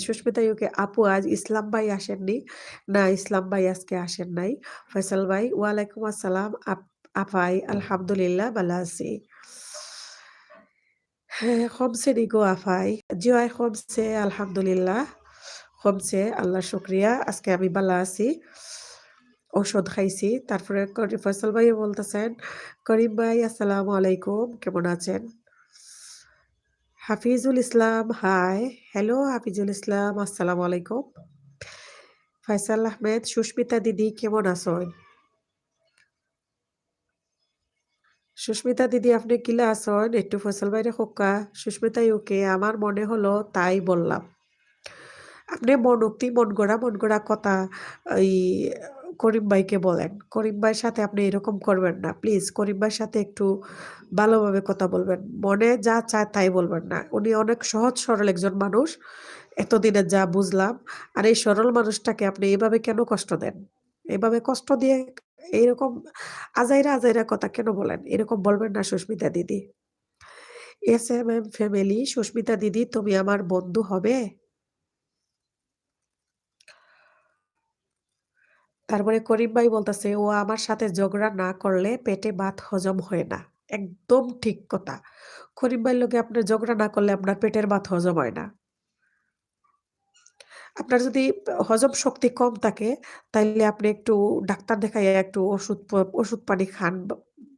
সুস্মিতা ইউকে আপু আজ ইসলাম ভাই আসেননি? না ইসলাম ভাই আজকে আসেন নাই। ফয়সাল ভাই ওয়ালাইকুম আসসালাম আপাই আলহামদুলিল্লাহ ভালো আছি। হ্যাঁ, কমছে নি গো আফাই। জি কমছে আলহামদুলিল্লাহ। কমছে আল্লাহর শুকরিয়া। আজকে আমি ভালো আছি। ঔষধ খাইছি। তারপরে ফয়সাল ভাইও বলতেছেন, করিম ভাই আসসালামু আলাইকুম। কেমন আছেন? হাফিজুল ইসলাম হাই। হ্যালো হাফিজুল ইসলাম আসসালামু আলাইকুম। ফয়সাল আহমেদ সুস্মিতা দিদি কেমন আছেন? সুস্মিতা দিদি আপনি কিলা আছেন? একটু ফয়সাল ভাইরে হোক্কা। সুস্মিতা ইউকে আমার মনে হলো তাই বললাম। আপনি মনোক্তি মন গড়া কথা এই করিম ভাইকে বলেন। করিম ভাইয়ের সাথে আপনি এরকম করবেন না। প্লিজ করিম ভাইয়ের সাথে একটু ভালোভাবে কথা বলবেন। মনে যা চায় তাই বলবেন না। উনি অনেক সহজ সরল একজন মানুষ। এতদিনে যা বুঝলাম। আর এই সরল মানুষটাকে আপনি এভাবে কেন কষ্ট দেন? এভাবে কষ্ট দিয়ে এইরকম আজাইরা কথা কেন বলেন? এরকম বলবেন না সুস্মিতা দিদি। এসএমএম ফ্যামিলি সুস্মিতা দিদি তুমি আমার বন্ধু হবে? তারপরে করিম ভাই বলতেছে, "ও আমার সাথে ঝগড়া না করলে পেটে ভাত হজম হয় না।" একদম ঠিক কথা। করিম ভাইয়ের লগে আপনার ঝগড়া না করলে আপনার পেটের ভাত হজম হয় না। আপনার যদি হজম শক্তি কম থাকে, তাইলে আপনি একটু ডাক্তার দেখাইয়া একটু ওষুধ পানি খান।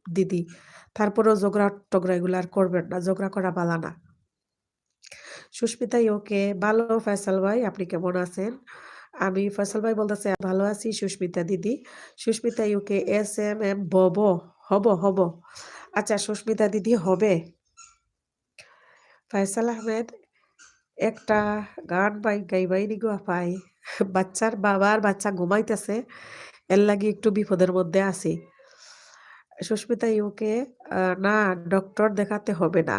দিদি, তারপরেও ঝগড়া টগড়া এগুলো আর করবেন না, ঝগড়া করা বালা না। সুস্মিতা ওকে ভালো। ফয়সাল ভাই আপনি কেমন আছেন? আমি ফয়সাল ভাই বলতেছে ভালো আছি। সুস্মিতা দিদি, সুস্মিতা ইউকে SMM বব, হব হব। আচ্ছা সুস্মিতা দিদি হবে। ফয়সাল আহমেদ একটা গান গাইবাই নিগো আপাই, বাচ্চার বাবার বাচ্চা ঘুমাইতেছে, এর লাগি একটু বিপদের মধ্যে আছি। সুস্মিতা ইউকে না, ডক্টর দেখাতে হবে না।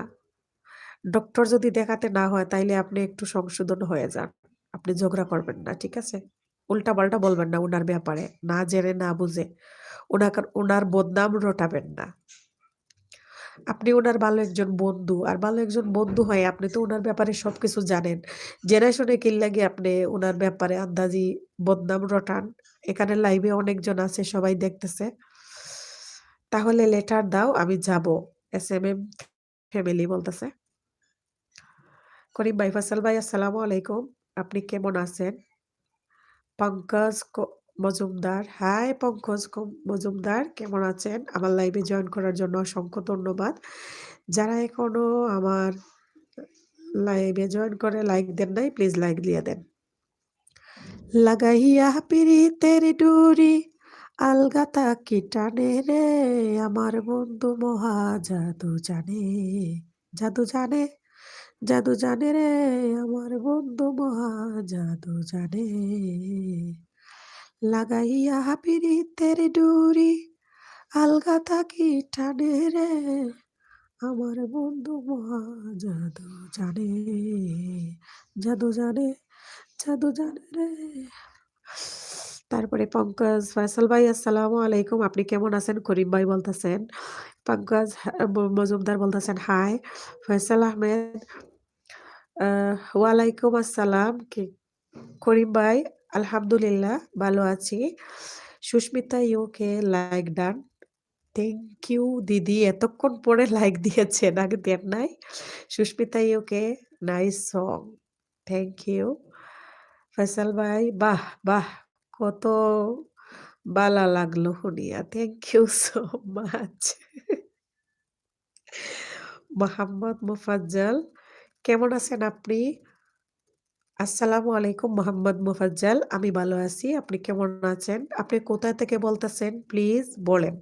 ডক্টর যদি দেখাতে না হয় তাইলে আপনি একটু সংশোধন হয়ে যান। আপনি ঝগড়া করবেন না, ঠিক আছে? উল্টা পাল্টা বলবেন না উনার ব্যাপারে, না জেনে না বুঝে উনার বদনাম রটাবেন না। আপনি ওনার ভালো একজন বন্ধু, আর ভালো একজন বন্ধু হয়ে আপনি তো ওনার ব্যাপারে সবকিছু জানেন। জেনে শুনে কি লাগি আপনি ওনার ব্যাপারে আন্দাজি বদনাম রটান? এখানে লাইভে অনেকজন আছে, সবাই দেখতেছে। তাহলে লেটার দাও, আমি যাব। SMM ফ্যামিলি বলতেছে। করিম ভাই, ফয়সাল ভাই আসসালামু আলাইকুম, আপনি কেমন আছেন? পঙ্কজ মজুমদার, হাই পঙ্কজ মজুমদার, কেমন আছেন? আমার লাইভে জয়েন করার জন্য অসংখ্য ধন্যবাদ। যারা এখনো আমার লাইভে জয়েন করে লাইক দেন নাই, প্লিজ লাইক দিয়ে দেন। লাগাইয়া পিরিতের ডুরি আলগাতা কি টানে রে, আমার বন্ধু মহা জাদু জানে, জাদু জানে, জাদু জানে রে, আমার বন্ধু মহা জাদু জানে। লাগাইয়া পিরিতের ডুরি আলগাতা কি টানে রে, আমার বন্ধু মহা জাদু জানে, জাদু জানে, জাদু জানে রে। তারপরে পঙ্কজ, ফয়সাল ভাই আসসালামু আলাইকুম, আপনি কেমন আছেন? করিম ভাই বলতেছেন। পঙ্কজ মজুমদার বলতেছেন হাই। ফয়সাল আহমেদ ওয়ালাইকুম আসসালাম। করিম ভাই আলহামদুলিল্লাহ ভালো আছি। Susmita UK like done. Thank you দিদি, এতক্ষণ পরে লাইক দিয়েছেন, আগে দেন নাই। Susmita UK nice song, thank you. Faisal ভাই বাহ বাহ, কত বালা লাগলো শুনিয়া, thank you so much. Mohammad Mufazzal, কেমন আছেন আপনি? আসসালামু আলাইকুম মোহাম্মদ মুফাজ্জল, আমি ভালো আছি, আপনি কেমন আছেন? আপনি কোথা থেকে বলতেছেন প্লিজ বলেন।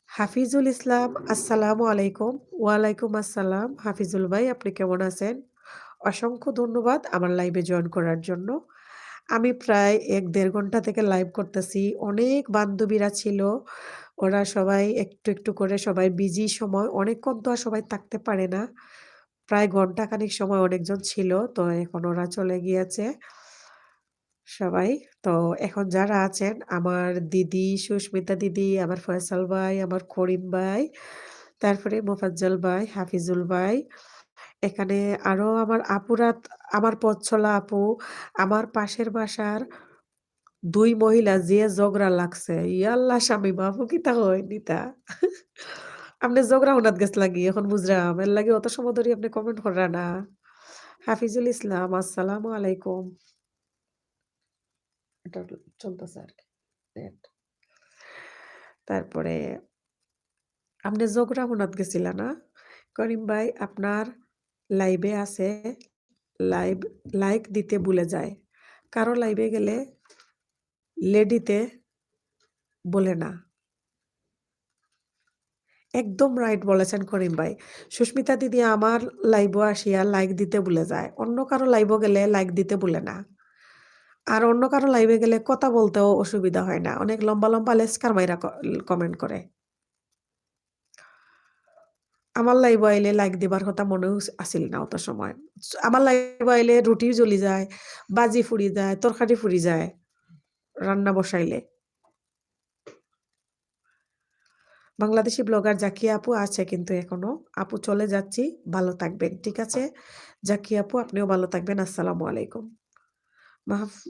হাফিজুল ইসলাম, আসসালামু আলাইকুম। ওয়ালাইকুম আসসালাম। হাফিজুল ভাই আপনি কেমন আছেন? অসংখ্য ধন্যবাদ আমার লাইভে জয়েন করার জন্য। আমি প্রায় ১-১.৫ ঘন্টা থেকে লাইভ করতেছি। অনেক বান্ধবীরা ছিল, ওরা সবাই একটু একটু করে সবাই বিজি সময়, অনেকক্ষণ তো আর সবাই থাকতে পারে না। প্রায় ঘন্টাখানেক সময় অনেকজন ছিল, তো এখন ওরা চলে গিয়েছে সবাই। তো এখন যারা আছেন আমার দিদি, সুস্মিতা দিদি, আমার ফয়সাল ভাই, আমার করিম ভাই, তারপরে মোফাজ্জল ভাই, হাফিজুল ভাই, এখানে আরো আমার আপুরা, আমার পথ চলা আপু, আমার পাশের বাসার ২ মহিলা যে ঝগড়া লাগছে, ইয়াল্লা স্বামী বাপু কিতা হয় নিতা। আপনি ঝগড়া উনাত গেছ লাগি এখন বুঝরাম, এর লাগি অত সময় ধরে আপনি কমেন্ট করা না। হাফিজুল ইসলাম, আসসালামু আলাইকুম। এটা চলতেছে আর কি নেট। তারপরে আপনি ঝগড়া উনাত গেছিলা না? করিম ভাই আপনার লাইভে আছে, লাইভ লাইক দিতে ভুলে যায়। কারো লাইভে গেলে লেডিতে বলে না। একদম রাইট বলেছেন করিম ভাই। সুস্মিতা দিদি আমার লাইভও আসিয়া লাইক দিতে ভুলে যায়। অন্য কারো লাইভও গেলে লাইক দিতে ভুলে না। আর অন্য কারো লাইভে গেলে কথা বলতেও অসুবিধা হয় না। অনেক লম্বা, লম্বা লেস্কার মাইরা কমেন্ট করে। আমার লাইভ আইলে লাইক দিবার কথা মনেও আসিল না অত সময়। আমার লাইভ আইলে রুটিও জ্বলি যায়, বাজি ফুরি যায়, তরকারি ফুরি যায়, রান্না বসাইলে। বাংলাদেশি ব্লগার জাকিয়া আপু আছে কিন্তু এখনো। আপু চলে যাচ্ছি, ভালো থাকবেন, ঠিক আছে? জাকিয়া আপু আপনিও ভালো থাকবেন। আসসালামু আলাইকুম।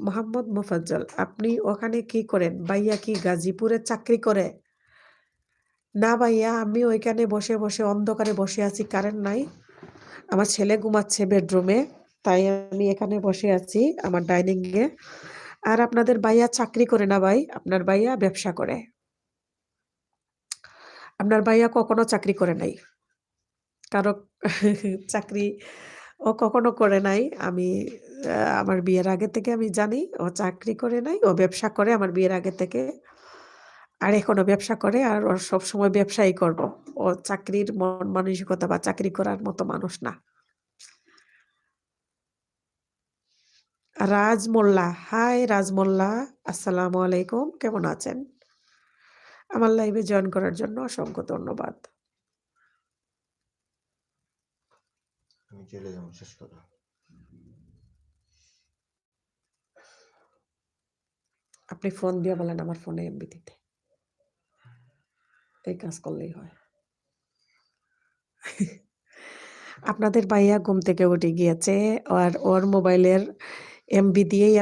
মোহাম্মদ মুফাজ্জল, আপনি ওখানে কি করেন? ভাইয়া কি গাজীপুরে চাকরি করে? না ভাইয়া, আমি ওইখানে বসে বসে অন্ধকারে বসে আছি, কারেন্ট নাই। আমার ছেলে ঘুমাচ্ছে বেডরুমে, তাই আমি এখানে বসে আছি আমার ডাইনিং এ। আর আপনাদের ভাইয়া চাকরি করে না ভাই, আপনার ভাইয়া ব্যবসা করে। আপনার ভাইয়া কখনো চাকরি করে নাই। কারো চাকরি ও কখনো করে নাই। আমি আমার বিয়ের আগে থেকে আমি জানি ও চাকরি করে নাই। ও ব্যবসা করে আমার বিয়ের আগে থেকে। আর এখনো ব্যবসা করে আর ও সবসময় ব্যবসাই করব। ও চাকরির মন মানসিকতা বা চাকরি করার মতো মানুষ না। রাজ মোল্লা, হাই রাজ মোল্লা, আসসালামু আলাইকুম। কেমন আছেন? আমার লাইভে জয়েন করার জন্য অসংখ্য ধন্যবাদ। আমি চলে যাবো, শেষ কথা। আপনি ফোন দিয়ে বলেন আমার ফোনে এমবি দিতে। এই কাজ করলেই হয়। আপনাদের ভাইয়া ঘুম থেকে উঠে গিয়েছে আর ওর মোবাইলের এমবি দিয়েই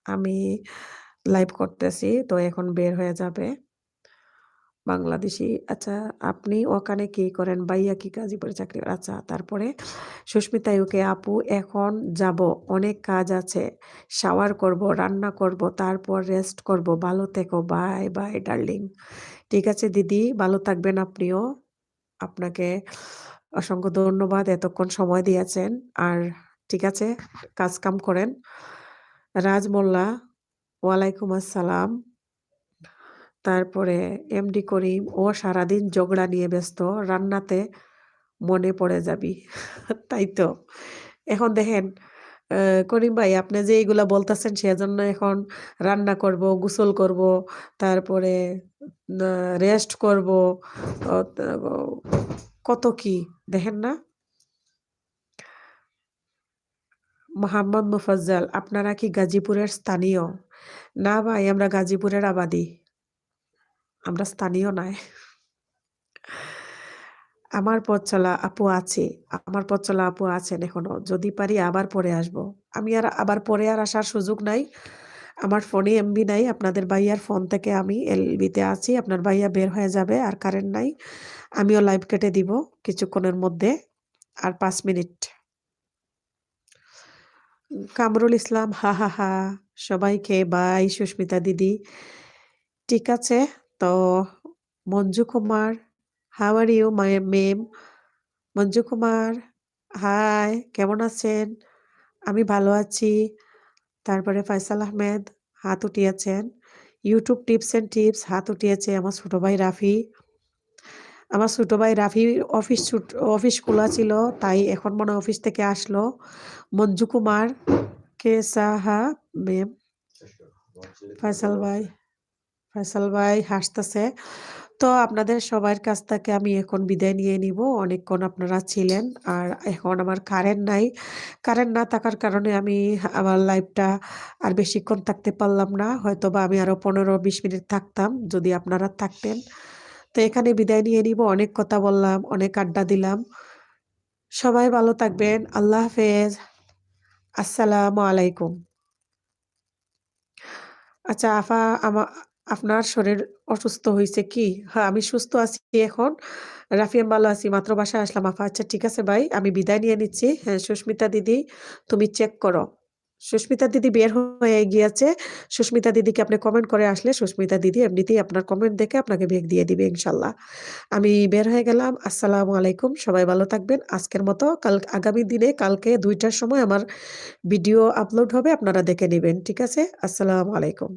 আমি লাইভ করতেছি। তো এখন বের হয়ে যাবে। বাংলাদেশী। আচ্ছা, আপনি ওখানে কি করেন? ভাইয়া কি গাজীপুরে চাকরি করে? আচ্ছা, তারপরে সুস্মিতা ইউকে আপু এখন যাব, অনেক কাজ আছে, শাওয়ার করব, রান্না করব, তারপর রেস্ট করব। ভালো থেকো, বাই বাই ডার্লিং। ঠিক আছে দিদি, ভালো থাকবেন আপনিও। আপনাকে অসংখ্য ধন্যবাদ এতক্ষণ সময় দিয়েছেন। আর ঠিক আছে, কাজ কাম করেন। রাজ মোল্লা, ওয়ালাইকুম আসসালাম। তারপরে এমডি করিম, ও সারাদিন ঝগড়া নিয়ে ব্যস্ত, রান্নাতে মনে পড়ে যাবি। তাই তো। এখন দেখেন করিম ভাই, আপনি যে এইগুলা বলতেছেন সেজন্য এখন রান্না করব, গোসল করব, তারপরে রেস্ট করব, কত কি দেখেন না। মোহাম্মদ মুফাজ্জল, আপনারা কি গাজীপুরের স্থানীয়? না ভাই, আমরা গাজীপুরের আবাদি, আমরা স্থানীয় নয়। আমার পথ চলা আপু আছে, আমার পথ চলা আপু আছেন এখনো। যদি পারি আবার পরে আসব। আমি আর আবার পরে আর আসার সুযোগ নাই। আমার ফোনে এমবি নাই। আপনাদের ভাইয়ার ফোন থেকে আমি এলবিতে আছি। আপনার ভাইয়া বের হয়ে যাবে আর কারেন্ট নাই। আমিও লাইভ কেটে দিব কিছুক্ষণের মধ্যে, আর 5 মিনিট। কামরুল ইসলাম, হা হা হা। সবাইকে বাই। সুস্মিতা দিদি, ঠিক আছে। তো Manju Kumar, how are you my ma'am? Manju Kumar, hi, কেমন আছেন? আমি ভালো আছি। তারপরে ফয়সাল আহমেদ হাত উঠিয়েছেন। ইউটিউব টিপস এন্ড টিপস হাত উঠিয়েছে আমার ছোট ভাই রাফি। আমার ছোট ভাই রাফি অফিস খোলা ছিল, তাই এখন মনে হয় অফিস থেকে আসলো। মঞ্জু কুমার, কে সাহা মেম। ফয়সাল ভাই, ফয়সাল ভাই হাসতেছে। তো আপনাদের সবার কাছ থেকে আমি এখন বিদায় নিয়ে নিব। অনেকক্ষণ আপনারা ছিলেন আর এখন আমার কারেন্ট নাই। কারেন্ট না থাকার কারণে আমি আমার লাইভটা আর বেশিক্ষণ থাকতে পারলাম না। হয়তোবা আমি আরো 15-20 মিনিট থাকতাম যদি আপনারা থাকতেন। তো এখানে বিদায় নিয়ে নিব। অনেক কথা বললাম, অনেক আড্ডা দিলাম। সবাই ভালো থাকবেন। আল্লাহ হাফেজ। আসসালামু আলাইকুম। আচ্ছা আফা, আপনার শরীর অসুস্থ হয়েছে কি? হ্যাঁ, আমি সুস্থ আছি এখন। রাফি, আমি ভালো আছি। মাত্র বাসায় আসলাম আফা। আচ্ছা ঠিক আছে ভাই, আমি বিদায় নিয়ে নিচ্ছি। হ্যাঁ, সুস্মিতা দিদি, তুমি চেক করো। সুস্মিতা দিদি বের হয়ে গিয়েছে। সুস্মিতা দিদিকে আপনি কমেন্ট করে আসলে সুস্মিতা দিদি এমনিতেই আপনার কমেন্ট দেখে আপনাকে বেগ দিয়ে দিবে ইনশাল্লাহ। আমি বের হয়ে গেলাম। আসসালামু আলাইকুম। সবাই ভালো থাকবেন। আজকের মতো আগামী দিনে কালকে 2টার সময় আমার ভিডিও আপলোড হবে, আপনারা দেখে নেবেন। ঠিক আছে? আসসালামু আলাইকুম।